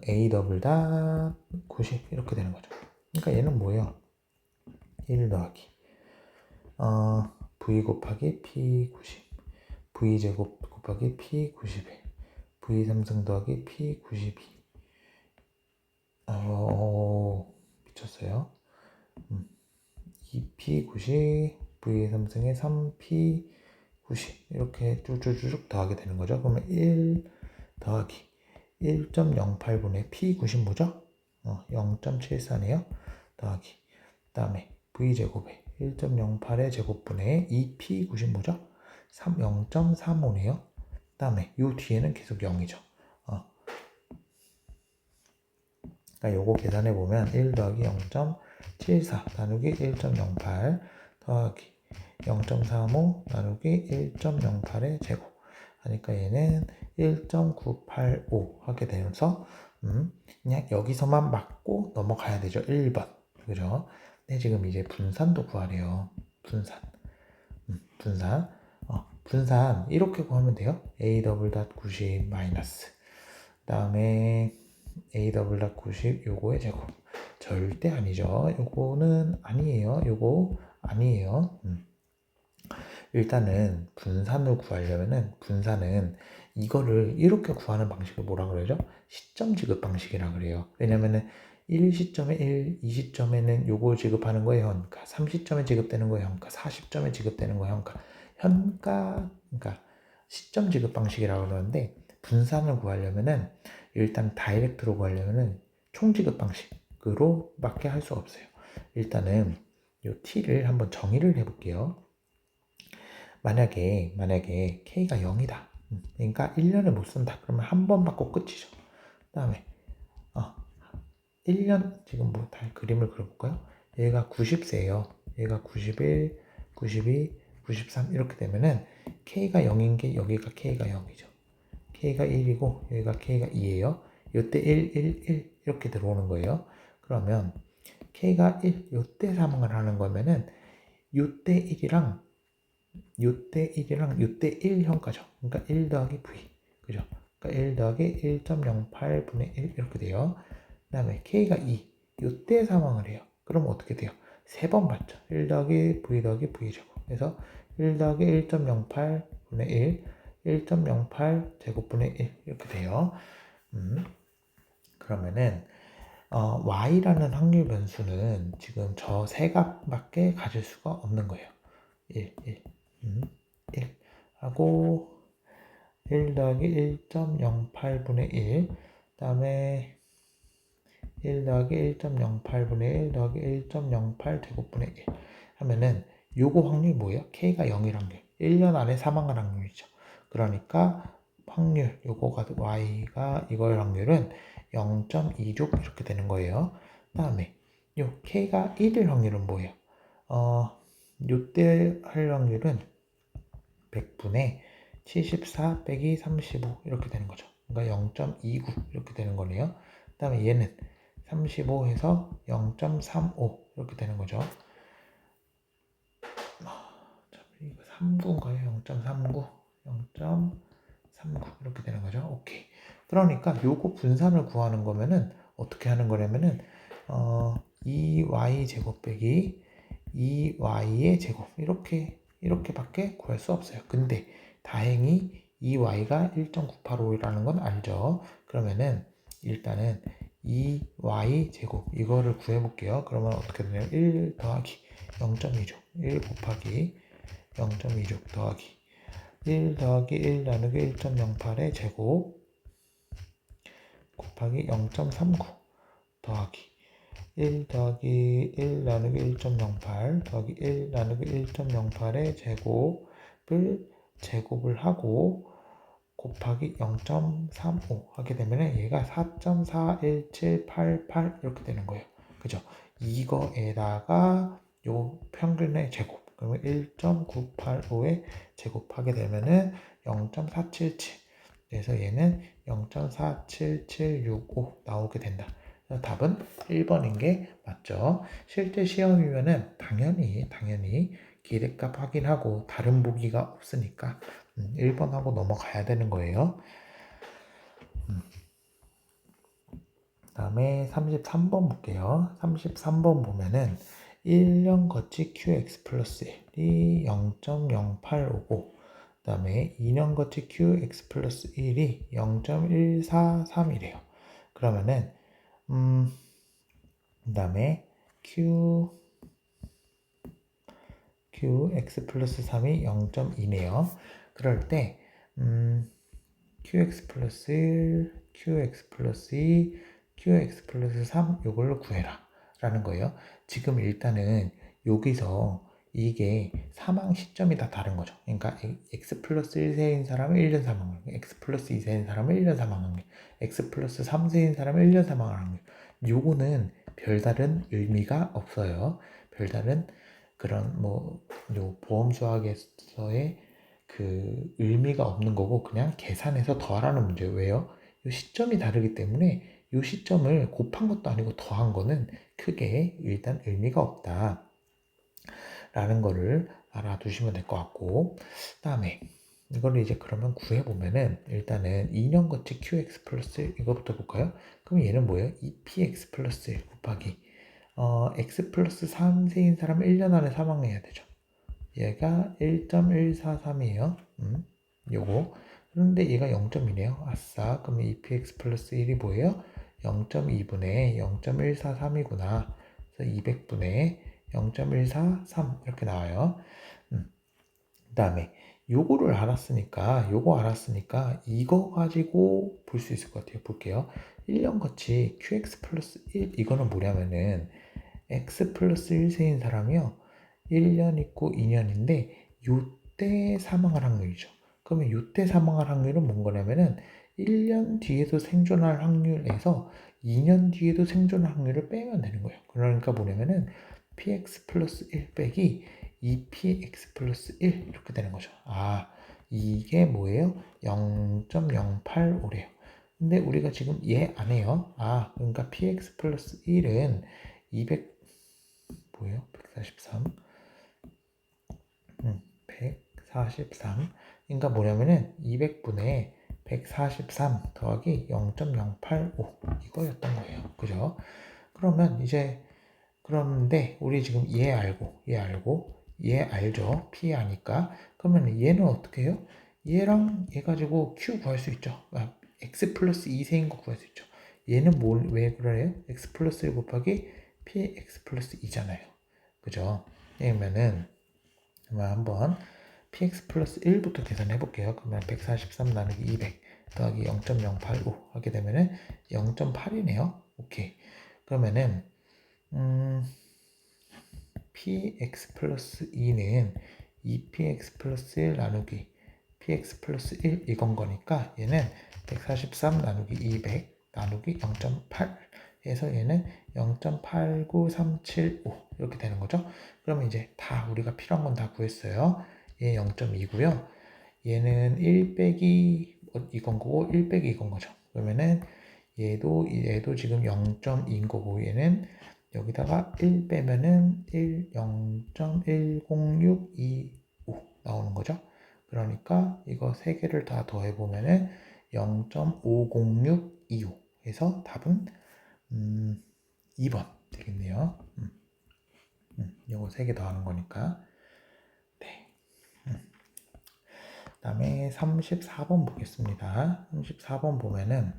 a 더블 다 90 이렇게 되는 거죠. 그러니까 얘는 뭐예요? 1 더하기 v 곱하기 p 90 v 제곱 곱하기 p 91 v 3승 더하기 p 92 미쳤어요. 2p 90 v 3승에 3p 90 이렇게 쭉쭉쭉 더하게 되는 거죠. 그러면 1 더하기 1.08분의 p 90 뭐죠? 0.74네요. 더하기 그 다음에 v제곱에 1.08의 제곱분의 2p 90 뭐죠? 0.35네요. 그 다음에 요 뒤에는 계속 0이죠. 그러니까 요거 계산해 보면 1 더하기 0.74 나누기 1.08 더하기 0.35 나누기 1.08의 제곱 하니까 얘는 1.985 하게 되면서 그냥 여기서만 맞고 넘어가야 되죠. 1번. 그죠? 근데 지금 이제 분산도 구하래요. 분산 이렇게 구하면 돼요. a 더블 닷 90 마이너스 그 다음에 a 더블 닷 90 요거의 제곱 절대 아니죠. 요거는 아니에요. 요거 아니에요. 일단은 분산을 구하려면은 분산은 이거를 이렇게 구하는 방식을 뭐라 그러죠? 시점 지급 방식이라 그래요. 왜냐면은 1시점에 1, 2시점에는 요거 지급하는 거에 현가, 3시점에 지급되는 거에 현가, 40점에 지급되는 거에 현가, 그러니까 시점 지급 방식이라고 그러는데 분산을 구하려면은 일단 다이렉트로 구하려면은 총 지급 방식으로 밖에 할 수 없어요. 일단은 요 t를 한번 정의를 해볼게요. 만약에 k가 0이다. 그러니까 1년을 못 쓴다. 그러면 한 번 받고 끝이죠. 그 다음에 1년 지금 뭐 다 그림을 그려볼까요? 얘가 90세예요. 얘가 91, 92, 93 이렇게 되면은 k가 0인 게 여기가 k가 0이죠. k가 1이고 여기가 k가 2예요. 요때 1, 1, 1 이렇게 들어오는 거예요. 그러면 k가 1, 요때 사망을 하는 거면은 요때 1이랑 요때 1이랑 요때 1현가죠. 그러니까 1 더하기 v. 그죠? 그러니까 1 더하기 1.08분의 1 이렇게 돼요. 그 다음에 K가 2. 요때 사망을 해요. 그럼 어떻게 돼요? 3번 받죠. 1 더하기 V 더하기 V 제곱. 그래서 1 더하기 1.08분의 1, 1.08 제곱분의 1 이렇게 돼요. 그러면은 y라는 확률 변수는 지금 저 세 값밖에 가질 수가 없는 거예요. 1, 1, 1 하고 1 더하기 1.08분의 1, 그 다음에 1 더하기 1.08분의 1 더하기 1.08 제곱분의 1 하면은 요거 확률 뭐예요? K가 0일 확률. 1년 안에 사망할 확률이죠. 그러니까 확률, 요거가 Y가 이거의 확률은 0.26 이렇게 되는 거예요. 그 다음에 요 K가 1일 확률은 뭐예요? 요때 할 확률은 100분의 74 빼기 35 이렇게 되는 거죠. 그러니까 0.29 이렇게 되는 거네요. 그 다음에 얘는 35에서 0.35 이렇게 되는 거죠. 이거 3구인가요? 0.39, 0.39 이렇게 되는 거죠. 오케이. 그러니까 요거 분산을 구하는 거면은 어떻게 하는 거냐면은 2y 제곱 빼기 2y의 제곱 이렇게밖에 구할 수 없어요. 근데 다행히 2y가 1.985라는 건 알죠. 그러면은 일단은 2y 제곱 이거를 구해볼게요. 그러면 어떻게 되냐면 1 더하기 0.26 1 곱하기 0.26 더하기 1 더하기 1 나누기 1.08의 제곱 곱하기 0.39 더하기 1 더하기 1 나누기 1.08 더하기 1 나누기 1.08의 제곱을 하고 곱하기 0.35 하게 되면 얘가 4.41788 이렇게 되는 거예요. 그죠? 이거에다가 요 평균의 제곱 그러면 1.985의 제곱하게 되면은 0.477 그래서 얘는 0.47765 나오게 된다. 답은 1번인 게 맞죠. 실제 시험이면은 당연히 기대값 확인하고 다른 보기가 없으니까 1번 하고 넘어가야 되는 거예요. 다음에 33번 볼게요. 33번 보면은 1년 거치 QX 플러스 1이 0.0859, 그 다음에 2년 거치 QX 플러스 1이 0.143이래요. 그러면은 그 다음에 QX 플러스 3이 0.2네요. 그럴 때 QX 플러스 1, QX 플러스 2, QX 플러스 3 이걸로 구해라 라는 거예요. 지금 일단은 여기서 이게 사망 시점이 다 다른 거죠. 그러니까 X 플러스 1세인 사람은 1년 사망할 확률, X 플러스 2세인 사람은 1년 사망할 확률, X 플러스 3세인 사람은 1년 사망할 확률. 요거는 별다른 의미가 없어요. 별다른 그런 요 보험 수학에서의 그 의미가 없는 거고 그냥 계산해서 더하라는 문제예요. 왜요? 이 시점이 다르기 때문에 이 시점을 곱한 것도 아니고 더한 거는 크게 일단 의미가 없다 라는 거를 알아두시면 될 것 같고, 그 다음에 이거를 이제 그러면 구해보면은 일단은 2년 거치 QX 플러스 1 이거부터 볼까요? 그럼 얘는 뭐예요? 2PX 플러스 1 곱하기 X 플러스 3세인 사람은 1년 안에 사망해야 되죠. 얘가 1.143이에요. 요거. 그런데 얘가 0.2네요. 아싸. 그럼 2px 플러스 1이 뭐예요? 0.2분의 0.143이구나. 그래서 200분의 0.143 이렇게 나와요. 그 다음에 요거 알았으니까 이거 가지고 볼 수 있을 것 같아요. 볼게요. 1년 거치 qx 플러스 1 이거는 뭐냐면은 x 플러스 1세인 사람이요. 1년 있고 2년인데 요때 사망할 확률이죠. 그러면 요때 사망할 확률은 뭔 거냐면은 1년 뒤에도 생존할 확률에서 2년 뒤에도 생존할 확률을 빼면 되는 거예요. 그러니까 뭐냐면은 px 플러스 1 빼기 2px 플러스 1 이렇게 되는 거죠. 아, 이게 뭐예요? 0.085래요. 근데 우리가 지금 얘 안 해요. 아, 그러니까 px 플러스 1은 200 뭐예요? 143 143 그러니까 뭐냐면은 200분의 143 더하기 0.085 이거였던 거예요. 그죠? 그러면 이제 그런데 우리 지금 얘 알고 얘 알죠? P 아니까. 그러면 얘는 어떻게 해요? 얘랑 얘 가지고 Q 구할 수 있죠. X 플러스 2세인 거 구할 수 있죠. 얘는 왜 그래요? X 플러스 1 곱하기 PX 플러스 2잖아요. 그죠? 그러면은 한번 px 플러스 1부터 계산해 볼게요. 그러면 143 나누기 200 더하기 0.085 하게 되면은 0.8이네요. 오케이. 그러면은 px 플러스 2는 2px 플러스 1 나누기 px 플러스 1 이건 거니까 얘는 143 나누기 200 나누기 0.8 해서 얘는 0.89375 이렇게 되는 거죠. 그러면 이제 다 우리가 필요한 건 다 구했어요. 얘 0.2고요. 얘는 1 빼기 이건 거고 1 빼기 이건 거죠. 그러면은 얘도 지금 0.2인 거고 얘는 여기다가 1 빼면은 0.10625 나오는 거죠. 그러니까 이거 세 개를 다 더해 보면은 0.50625 해서 답은 2번 되겠네요. 요거 세 개 더하는 거니까. 네. 그다음에 34번 보겠습니다. 34번 보면은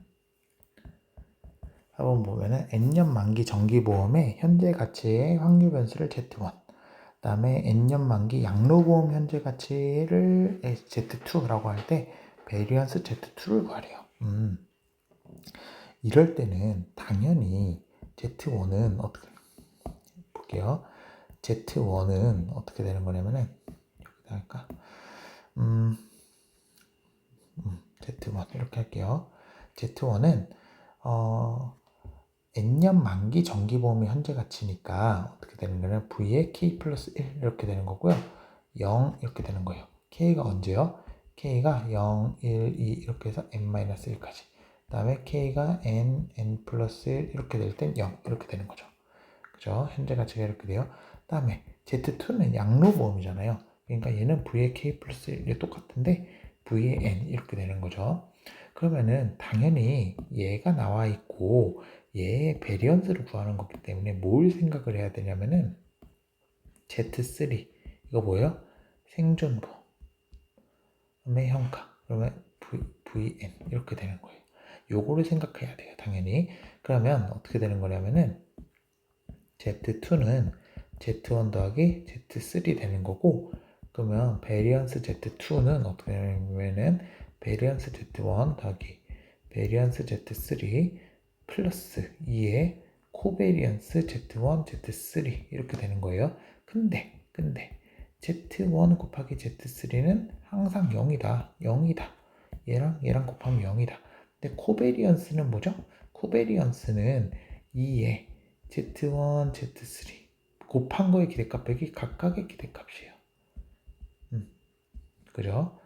N년 만기 정기보험의 현재 가치의 확률 변수를 Z1, 그다음에 N년 만기 양로보험 현재 가치를 Z2라고 할 때 베리언스 Z2를 구하래요. 이럴 때는 당연히 Z1은 어떻게 볼게요. Z1은 어떻게 되는 거냐면은 여기다 할까? Z1 이렇게 할게요. Z1은 N년 만기 정기보험의 현재 가치니까 어떻게 되는 거냐면 V에 K 플러스 1 이렇게 되는 거고요. 0 이렇게 되는 거예요. K가 언제요? K가 0, 1, 2 이렇게 해서 N-1까지. 그 다음에 K가 N 플러스 1 이렇게 될 땐 0 이렇게 되는 거죠. 그죠? 현재 가치가 이렇게 돼요. 그 다음에 Z2는 양로보험이잖아요. 그러니까 얘는 V에 K 플러스 1이 똑같은데 V에 N 이렇게 되는 거죠. 그러면은 당연히 얘가 나와 있고 얘의 베리언스를 구하는 거기 때문에 뭘 생각을 해야 되냐면은 Z3 이거 뭐예요? 생존보 그다음에 현가 그러면 VN 이렇게 되는 거예요. 요거를 생각해야 돼요. 당연히. 그러면 어떻게 되는 거냐면은 Z2는 Z1 더하기 Z3 되는 거고 그러면 베리언스 Z2는 어떻게 되냐면은 베리언스 Z1 더하기 베리언스 Z3 플러스 2의 코베리언스 Z1, Z3 이렇게 되는 거예요. 근데 Z1 곱하기 Z3는 항상 0이다. 얘랑 곱하면 0이다. 근데 코베리언스는 뭐죠? 코베리언스는 2의 Z1, Z3 곱한 거의 기대값 빼기 각각의 기대값이에요. 그죠?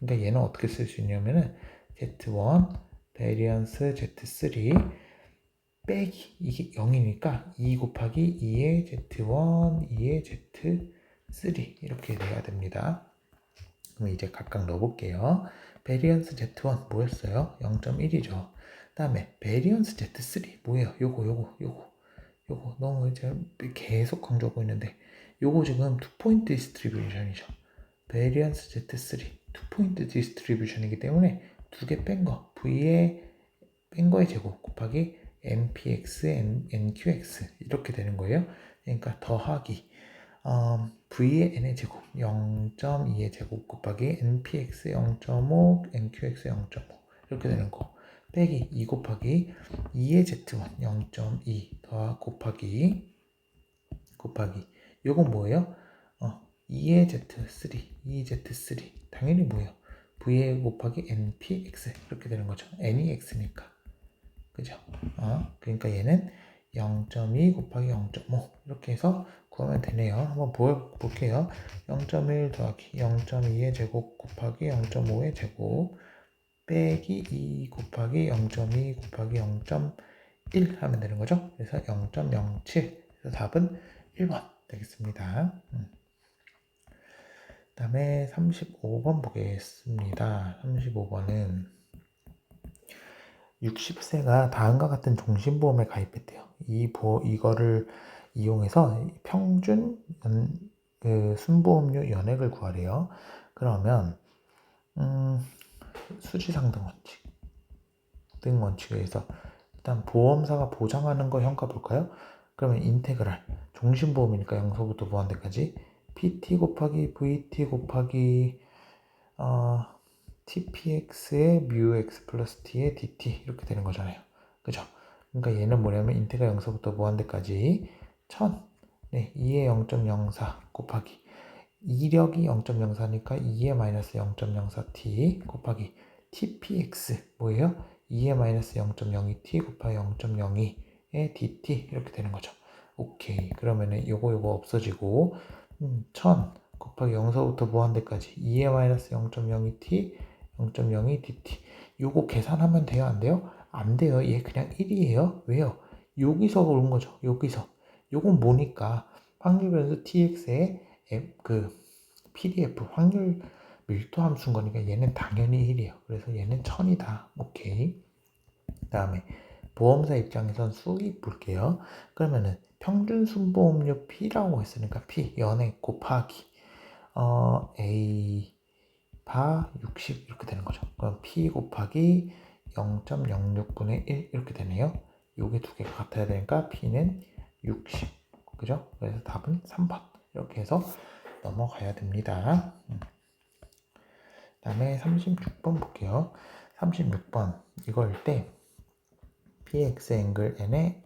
그러니까 얘는 어떻게 쓸 수 있냐면은 Z1 베리언스 Z3 빼기 이게 0이니까 2 곱하기 2의 Z1, 2의 Z3 이렇게 돼야 됩니다. 그럼 이제 각각 넣어볼게요. 베리언스 Z1 뭐였어요? 0.1이죠. 그 다음에 베리언스 Z3 뭐예요? 요거 너무 이제 계속 강조하고 있는데 요거 지금 투포인트 디스트리뷰션이죠. 베리언스 Z3 투포인트 디스트리뷰션이기 때문에 두 개 뺀 거 V에 뺀 거의 제곱 곱하기 NPX, NQX 이렇게 되는 거예요. 그러니까 더하기 V의 N의 제곱 0.2의 제곱 곱하기 NPX 0.5, NQX 0.5 이렇게 되는 거 빼기 2 곱하기 2의 Z1 0.2 더하 곱하기 요건 뭐예요? 2의 Z3 2Z3 당연히 뭐예요? V에 곱하기 NPX 이렇게 되는 거죠. N이 X니까 그죠? 그러니까 얘는 0.2 곱하기 0.5 이렇게 해서 구하면 되네요. 한번 볼게요. 0.1 더하기 0.2의 제곱 곱하기 0.5의 제곱 빼기 2 곱하기 0.2 곱하기 0.1 하면 되는 거죠. 그래서 0.07 그래서 답은 1번 되겠습니다. 그 다음에 35번 보겠습니다. 35번은 60세가 다음과 같은 종신보험에 가입했대요. 이거를 이용해서 평균 순보험료 연액을 구하래요. 그러면 수지상등 원칙 등 원칙에 의해서 일단 보험사가 보장하는 거 현가 볼까요? 그러면 인테그랄 종신보험이니까 0서부터 무한대까지 PT 곱하기 VT 곱하기 TPX의 뮤X 플러스 T의 DT 이렇게 되는 거잖아요. 그죠? 그러니까 얘는 뭐냐면 인테가 0서부터 무한대까지 1000 네, 2의 0.04 곱하기 이력이 0.04니까 2의 마이너스 0.04t 곱하기 TPX 뭐예요? 2의 마이너스 0.02t 곱하기 0.02의 dt 이렇게 되는 거죠. 오케이. 그러면은 요거 없어지고 1000 곱하기 0서부터 무한대까지 2의 마이너스 0.02t 0.02 dt 요거 계산하면 돼요? 안 돼요? 안 돼요. 얘 그냥 1이에요. 왜요? 여기서 오른 거죠. 여기서. 요건 뭐니까 확률 변수 tx의 PDF 확률 밀도 함수인 거니까 얘는 당연히 1이에요. 그래서 얘는 1000이다. 오케이. 그 다음에 보험사 입장에선 수익 볼게요. 그러면은 평균 순보험료 P라고 했으니까 P 연액 곱하기 A 바 60 이렇게 되는 거죠. 그럼 P 곱하기 0.06분의 1 이렇게 되네요. 요게 두 개가 같아야 되니까 P는 60 그죠? 그래서 답은 3번 이렇게 해서 넘어가야 됩니다. 그 다음에 36번 볼게요. 36번 이걸 때 px 앵글 n에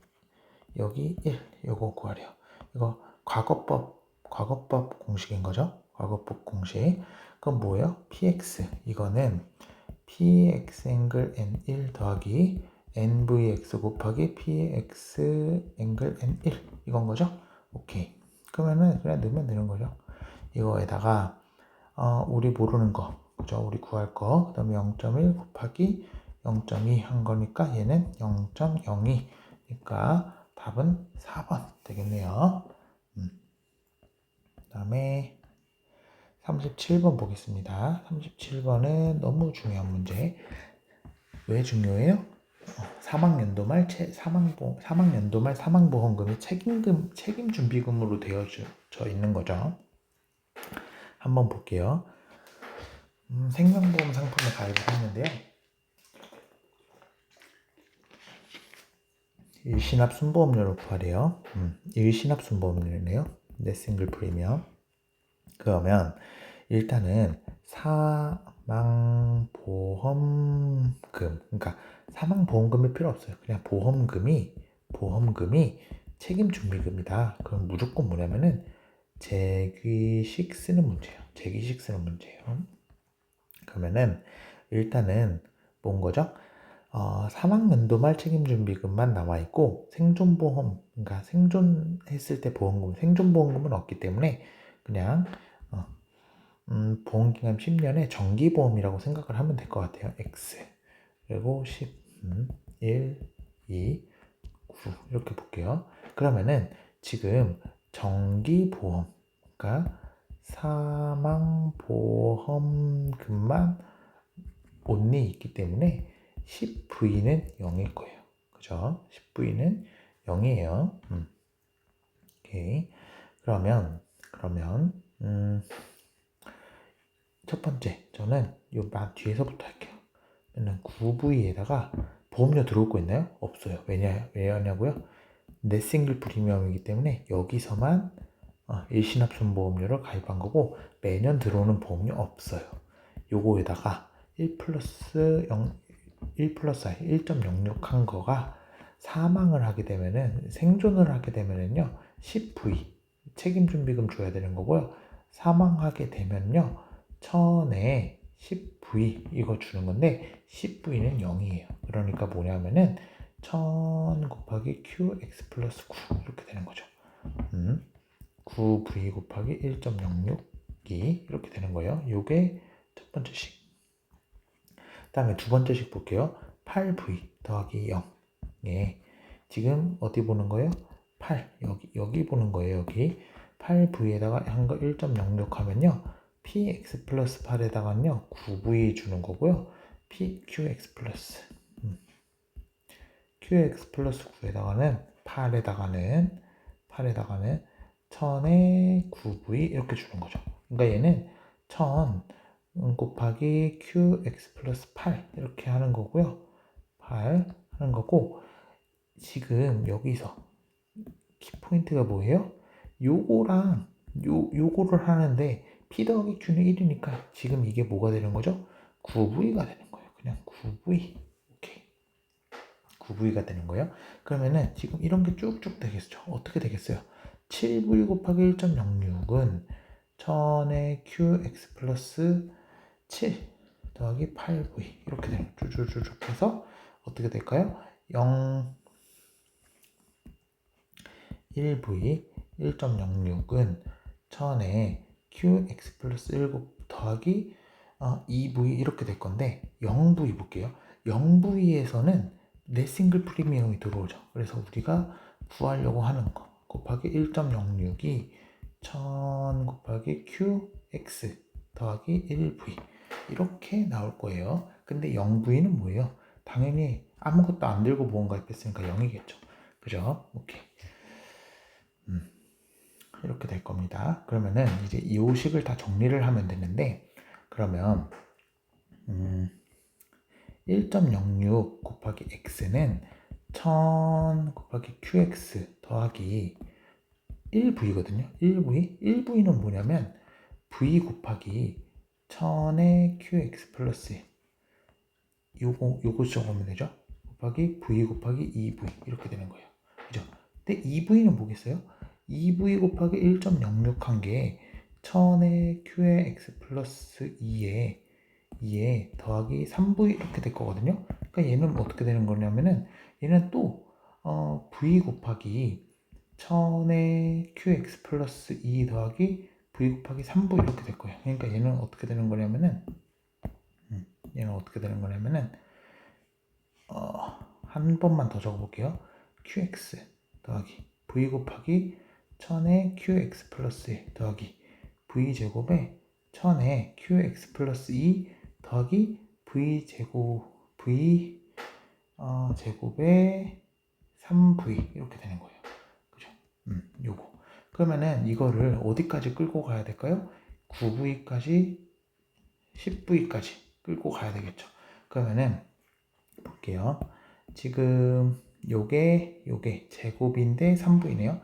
여기 1 요거 구하래요. 이거 과거법 공식인 거죠. 과거법 공식. 그럼 뭐예요? px 이거는 px 앵글 n1 더하기 nvx 곱하기 px 앵글 n1 이건 거죠. 오케이. 그러면은 그냥 넣으면 되는 거죠. 이거에다가 우리 모르는 거 그죠? 우리 구할 거 그 다음에 0.1 곱하기 0.2 한 거니까 얘는 0.02 그러니까 답은 4번 되겠네요. 그 다음에 37번 보겠습니다. 37번은 너무 중요한 문제. 왜 중요해요? 사망연도 말 사망보험금이 책임준비금으로 되어져 있는 거죠. 한번 볼게요. 생명보험 상품에 가입을 했는데요. 일시납 순보험료를 구하래요. 일시납 순보험료네요. 내 싱글 프리미엄. 그러면 일단은 사망보험금 그러니까 사망보험금이 필요 없어요. 그냥 보험금이 책임준비금이다. 그럼 무조건 뭐냐면은 재귀식 쓰는 문제예요. 재귀식 쓰는 문제예요. 그러면은 일단은 뭔 거죠? 사망연도 말 책임준비금만 나와 있고 생존보험, 그러니까 생존했을 때 보험금, 생존보험금은 없기 때문에 그냥 보험기간 10년에 정기보험이라고 생각을 하면 될 것 같아요. X 그리고 10, 1, 2, 9 이렇게 볼게요. 그러면은 지금 정기보험, 그러니까 사망보험금만 온리 있기 때문에 10V는 0일 거예요. 그죠? 10V는 0이에요. 오케이. 그러면 첫 번째 저는 요 뒤에서부터 할게요. 9V에다가 보험료 들어올 거 있나요? 없어요. 왜냐고요? 내 싱글 프리미엄이기 때문에 여기서만 일시납순보험료를 가입한 거고 매년 들어오는 보험료 없어요. 요거에다가 1 플러스 1.06 한 거가 사망을 하게 되면은 생존을 하게 되면은요 10V 책임준비금 줘야 되는 거고요. 사망하게 되면요 1000에 10V 이거 주는 건데 10V는 0이에요. 그러니까 뭐냐면은 1000 곱하기 QX 플러스 9 이렇게 되는 거죠. 9V 곱하기 1.06이 이렇게 되는 거예요. 요게 첫 번째 식. 그 다음에 두 번째 식 볼게요. 8V 더하기 0. 예. 지금 어디 보는 거예요? 8. 여기 보는 거예요. 여기. 8V에다가 한 거 1.06 하면요. PX 플러스 8에다가요. 9V 주는 거고요. PQX 플러스. qx 플러스 9에다가는 8에다가는 1000의 9v 이렇게 주는 거죠. 그러니까 얘는 1000 곱하기 qx 플러스 8 이렇게 하는 거고요. 8 하는 거고, 지금 여기서 키포인트가 뭐예요? 요거랑 요거를 하는데 p 더하기 q는 1이니까 지금 이게 뭐가 되는 거죠? 9v가 되는 거예요. 그냥 9v. 오케이. 9v가 되는 거예요. 그러면은 지금 이런 게 쭉쭉 되겠죠. 어떻게 되겠어요? 7v 곱하기 1.06은 1000의 qx 플러스 7 더하기 8v 이렇게 되는 거예요. 쭉쭉쭉 해서 어떻게 될까요? 0 1v 1.06은 1000에 qx 플러스 1 더하기 2v 이렇게 될 건데, 0v 볼게요. 0v에서는 넷싱글 프리미엄이 들어오죠. 그래서 우리가 구하려고 하는 거 곱하기 1.06이 1000 곱하기 qx 더하기 1v 이렇게 나올 거예요. 근데 0v는 뭐예요? 당연히 아무것도 안 들고 무언가 입혔으니까 0이겠죠. 그죠? 오케이. 이렇게 될 겁니다. 그러면은 이제 이 식을 다 정리를 하면 되는데, 그러면 1.06 곱하기 x는 1000 곱하기 qx 더하기 1v거든요. 1v는 뭐냐면 v 곱하기 1000의 qx 플러스 요거 적으면 되죠. 곱하기 v 곱하기 2v 이렇게 되는 거예요. 그죠? 근데 2v는 뭐겠어요? 2v 곱하기 1.06 한 게 1000의 q의 x 플러스 2에 더하기 3v 이렇게 될 거거든요. 그러니까 얘는 어떻게 되는 거냐면은 얘는 또 v 곱하기 1000의 qx 플러스 2 더하기 v 곱하기 3v 이렇게 될 거예요. 그러니까 얘는 어떻게 되는 거냐면은 한 번만 더 적어볼게요. qx 더하기 v 곱하기 1000의 qx 플러스 1 더하기 v 제곱에 1000의 qx 플러스 2 더하기 v 제곱에 3v 이렇게 되는 거예요. 그죠? 요거. 그러면은 이거를 어디까지 끌고 가야 될까요? 9v까지 10v까지 끌고 가야 되겠죠. 그러면은 볼게요. 지금 요게 제곱인데 3v네요.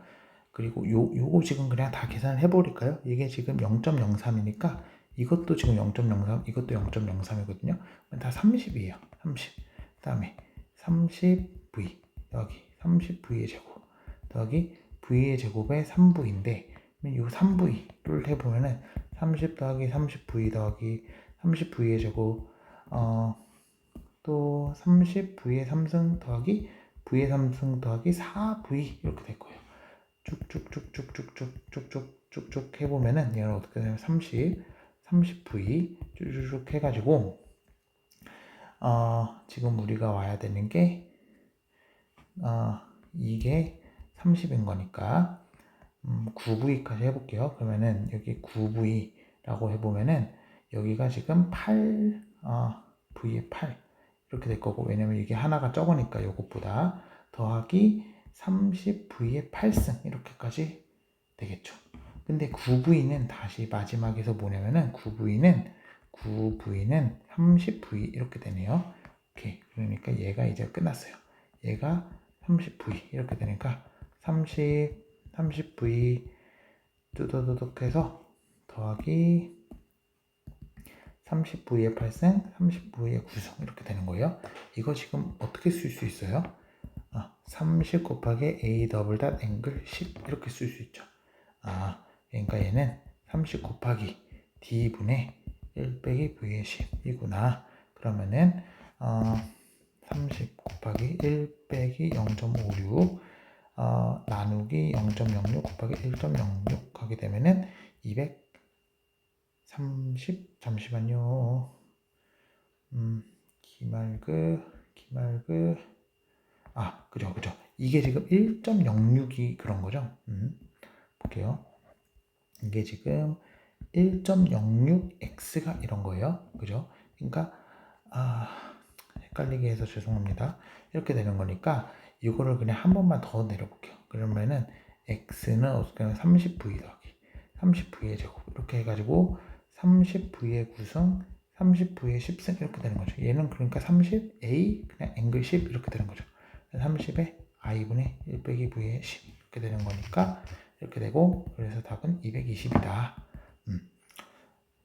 그리고 요거 지금 그냥 다 계산을 해버릴까요? 이게 지금 0.03이니까 이것도 지금 0.03, 이것도 0.03이거든요. 다 30이에요. 30. 그 다음에 30v 여기 30v의 제곱 더하기 v의 제곱에 3v인데, 이 3v를 해보면은 30 더하기 30v 더하기 30v의 제곱 또 30v의 3승 더하기 v의 3승 더하기 4v 이렇게 될 거예요. 쭉쭉 해보면은 얘는 어떻게 되냐면 30v 쭉쭉 해가지고 지금 우리가 와야 되는 게 이게 30인 거니까 9v까지 해볼게요. 그러면은 여기 9v라고 해보면은 여기가 지금 8v의 8 이렇게 될 거고, 왜냐면 이게 하나가 적으니까 요것보다 더하기 30v의 8승 이렇게까지 되겠죠. 근데 9v는 다시 마지막에서 뭐냐면은 9v는 30v 이렇게 되네요. 오케이. 그러니까 얘가 이제 끝났어요. 얘가 30v 이렇게 되니까 30v 뚜두두둑 해서 더하기 30v의 8승, 30v의 9승 이렇게 되는 거예요. 이거 지금 어떻게 쓸 수 있어요? 30 곱하기 a 더블 닷 앵글 10 이렇게 쓸 수 있죠. 그러니까 얘는 30 곱하기 d분의 1 빼기 v의 10이구나. 그러면은 30 곱하기 1 빼기 0.56 나누기 0.06 곱하기 1.06 하게 되면은 230 잠시만요. 기말그 그죠. 이게 지금 1.06이 그런 거죠. 볼게요. 이게 지금 1.06x가 이런 거예요. 그죠? 그러니까 헷갈리게 해서 죄송합니다. 이렇게 되는 거니까 이거를 그냥 한 번만 더 내려볼게요. 그러면은 x는 어떻게 하면 30v 더하기 30v의 제곱 이렇게 해가지고 30v의 9승 30v의 10승 이렇게 되는 거죠. 얘는 그러니까 30a 그냥 앵글 10 이렇게 되는 거죠. 30에 i분의 1 빼기 v의 10 이렇게 되는 거니까 이렇게 되고, 그래서 답은 220이다.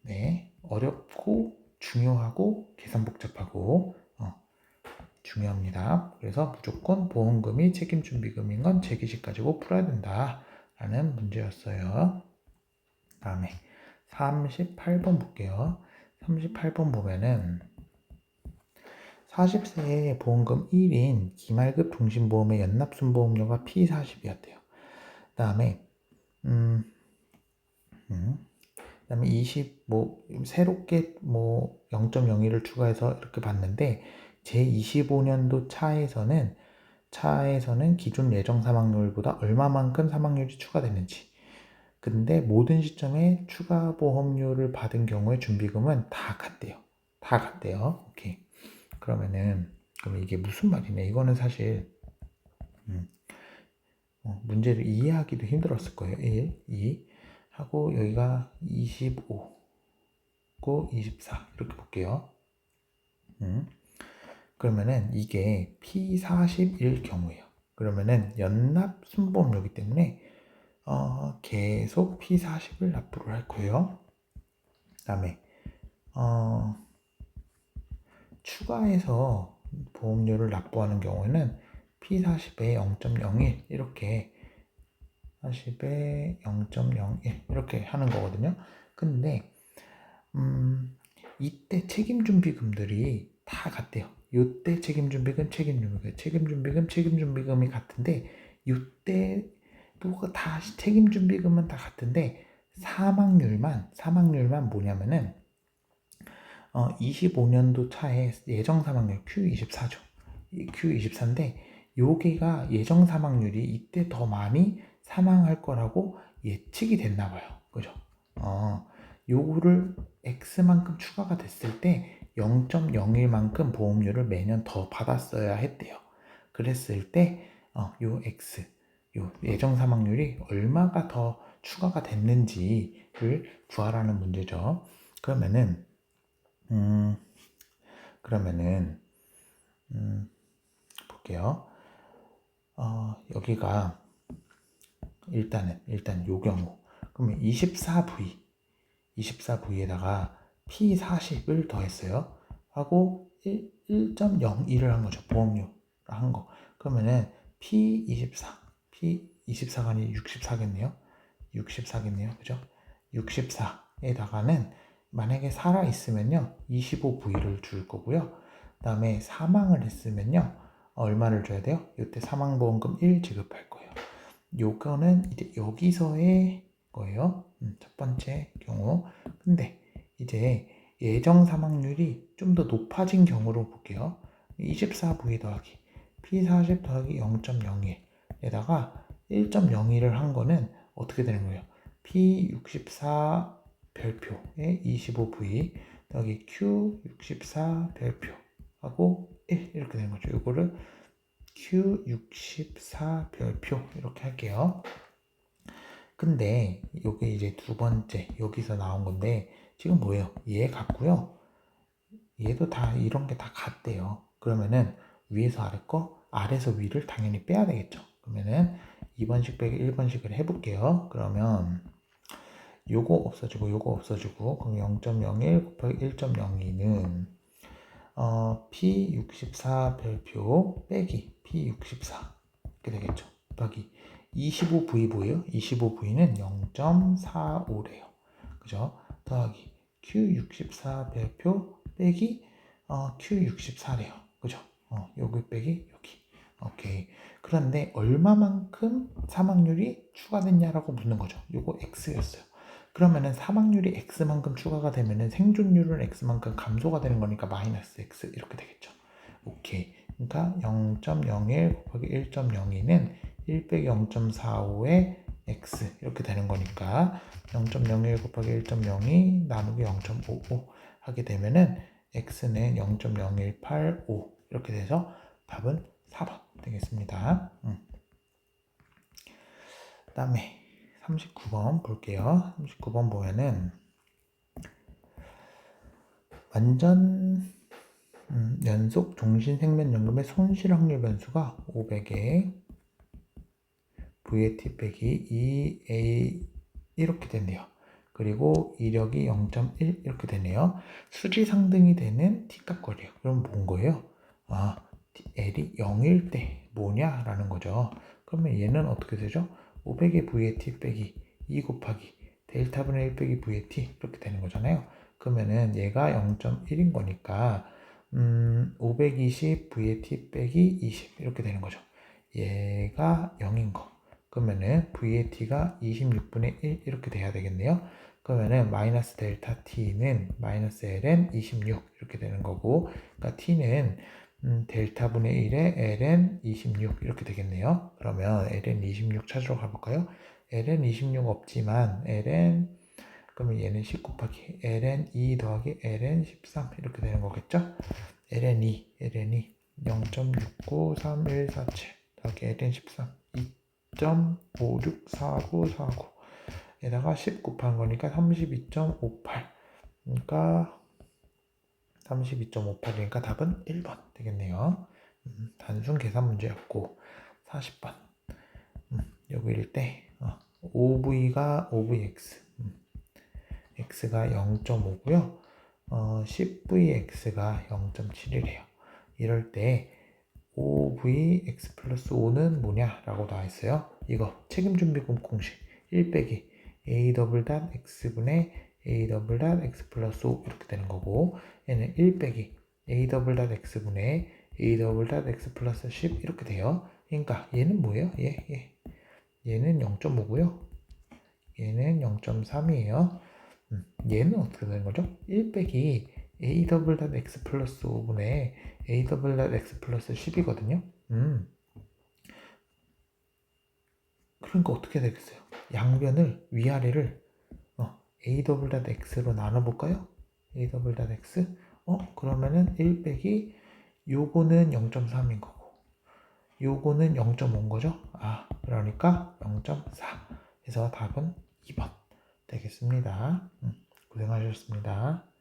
네, 어렵고 중요하고 계산 복잡하고 중요합니다. 그래서 무조건 보험금이 책임준비금인 건 재기식 가지고 풀어야 된다 라는 문제였어요. 다음에 38번 볼게요. 38번 보면은 40세의 보험금 1인 기말급 종신보험의 연납순보험료가 P40이었대요. 다음에 그다음에 새롭게 0.01을 추가해서 이렇게 봤는데, 제25년도 차에서는 기존 예정 사망률보다 얼마만큼 사망률이 추가됐는지. 근데 모든 시점에 추가 보험료를 받은 경우에 준비금은 다 같대요. 오케이. 그러면 이게 무슨 말이냐? 이거는 사실 문제를 이해하기도 힘들었을 거예요. 1, 2 하고 여기가 25, 24 이렇게 볼게요. 그러면은 이게 P40일 경우예요. 그러면은 연납 순보험료이기 때문에 계속 P40을 납부를 할 거예요. 그다음에 추가해서 보험료를 납부하는 경우에는 P40에 0.01 이렇게 40에 0.01 이렇게 하는 거거든요. 근데 이때 책임준비금들이 다 같대요. 이때 책임준비금이 같은데, 이때도 다 책임준비금은 다 같은데 사망률만 뭐냐면은 25년도 차에 예정 사망률 Q24죠. Q24인데 여기가 예정 사망률이 이때 더 많이 사망할 거라고 예측이 됐나 봐요. 그죠? 요거를 X만큼 추가가 됐을 때 0.01만큼 보험료를 매년 더 받았어야 했대요. 그랬을 때 요 X, 요 예정 사망률이 얼마가 더 추가가 됐는지를 구하라는 문제죠. 그러면은 볼게요. 여기가 일단 요 경우 그러면 24V에다가 P40을 더했어요. 하고 1.01을 한 거죠. 보험료 한 거. 그러면은 P24가 아니 64겠네요. 64겠네요. 그죠? 64에다가는 만약에 살아있으면요 25V를 줄 거고요. 그 다음에 사망을 했으면요 얼마를 줘야 돼요? 이때 사망보험금 1 지급할 거예요. 요거는 이제 여기서의 거예요. 첫 번째 경우. 근데 이제 예정 사망률이 좀 더 높아진 경우로 볼게요. 24V 더하기 P40 더하기 0.01에다가 1.01을 한 거는 어떻게 되는 거예요? P64 별표에 25V 더하기 Q64 별표하고 1 이렇게 되는 거죠. 이거를 Q64 별표 이렇게 할게요. 근데 이게 이제 두 번째 여기서 나온 건데 지금 뭐예요? 얘 같고요. 얘도 다 이런 게 다 같대요. 그러면은 위에서 아래 거, 아래에서 위를 당연히 빼야 되겠죠. 그러면은 2번씩 빼기 1번씩을 해볼게요. 그러면 요거 없어지고 그럼 0.01 곱하기 1.02는 P64 별표 빼기 P64 이렇게 되겠죠. 더하기 25V 뭐예요? 25V는 0.45래요. 그죠? 더하기 Q64 별표 빼기 Q64래요. 그죠? 여기 빼기 여기. 오케이. 그런데 얼마만큼 사망률이 추가됐냐라고 묻는 거죠. 요거 X였어요. 그러면은 사망률이 X만큼 추가가 되면은 생존율은 X만큼 감소가 되는 거니까 마이너스 X 이렇게 되겠죠. 오케이. 그러니까 0.01 곱하기 1.02는 1 빼기 0.45의 X 이렇게 되는 거니까 0.01 곱하기 1.02 나누기 0.55 하게 되면은 X는 0.0185 이렇게 돼서 답은 4번 되겠습니다. 그 다음에 39번 볼게요. 39번 보면은 완전 연속 종신생명연금의 손실 확률 변수가 500에 VAT 빼기 2A 이렇게 된대요. 그리고 이력이 0.1 이렇게 되네요. 수지 상등이 되는 T값거리요. 그럼 뭔 거예요? L이 0일 때 뭐냐라는 거죠. 그러면 얘는 어떻게 되죠? 500의 VAT 빼기 2 곱하기 델타분의 1 빼기 VAT 이렇게 되는 거잖아요. 그러면은 얘가 0.1인 거니까 520 VAT 빼기 20 이렇게 되는 거죠. 얘가 0인 거. 그러면은 VAT가 26분의 1 이렇게 돼야 되겠네요. 그러면은 마이너스 델타 T는 마이너스 LN 26 이렇게 되는 거고, 그러니까 T는 델타분의 1에 LN 26 이렇게 되겠네요. 그러면 LN 26 찾으러 가볼까요? LN 26 없지만 LN 그러면 얘는 10 곱하기 LN 2 더하기 LN 13 이렇게 되는 거겠죠? LN 2 0.69347 더하기 LN 13 2.564949 에다가 10 곱한 거니까 32.58 그러니까 32.58이니까 답은 1번 되겠네요. 단순 계산 문제였고 40번 여기일 때 OV가 OVX X가 0.5고요 10VX가 0.7이래요. 이럴 때 OVX 플러스 5는 뭐냐 라고 나와 있어요. 이거 책임준비금 공식 1 빼기 A 더블 닷 X분의 A 더블 닷 X 플러스 5 이렇게 되는 거고, 얘는 1 빼기 A 더블 닷 X분의 A 더블 닷 X 플러스 10 이렇게 돼요. 그러니까 얘는 뭐예요? 얘는 0.5고요 얘는 0.3이에요. 얘는 어떻게 되는 거죠? 1 빼기 A 더블 닷 X 플러스 5분의 A 더블 닷 X 플러스 10이거든요. 그러니까 어떻게 되겠어요? 양변을 위아래를 A 더블 닷 X로 나눠볼까요? A 더블 닷 X 그러면은 1 빼기 요거는 0.3인 거고 요거는 0.5인 거죠? 그러니까 0.4 해서 답은 2번 되겠습니다. 고생하셨습니다.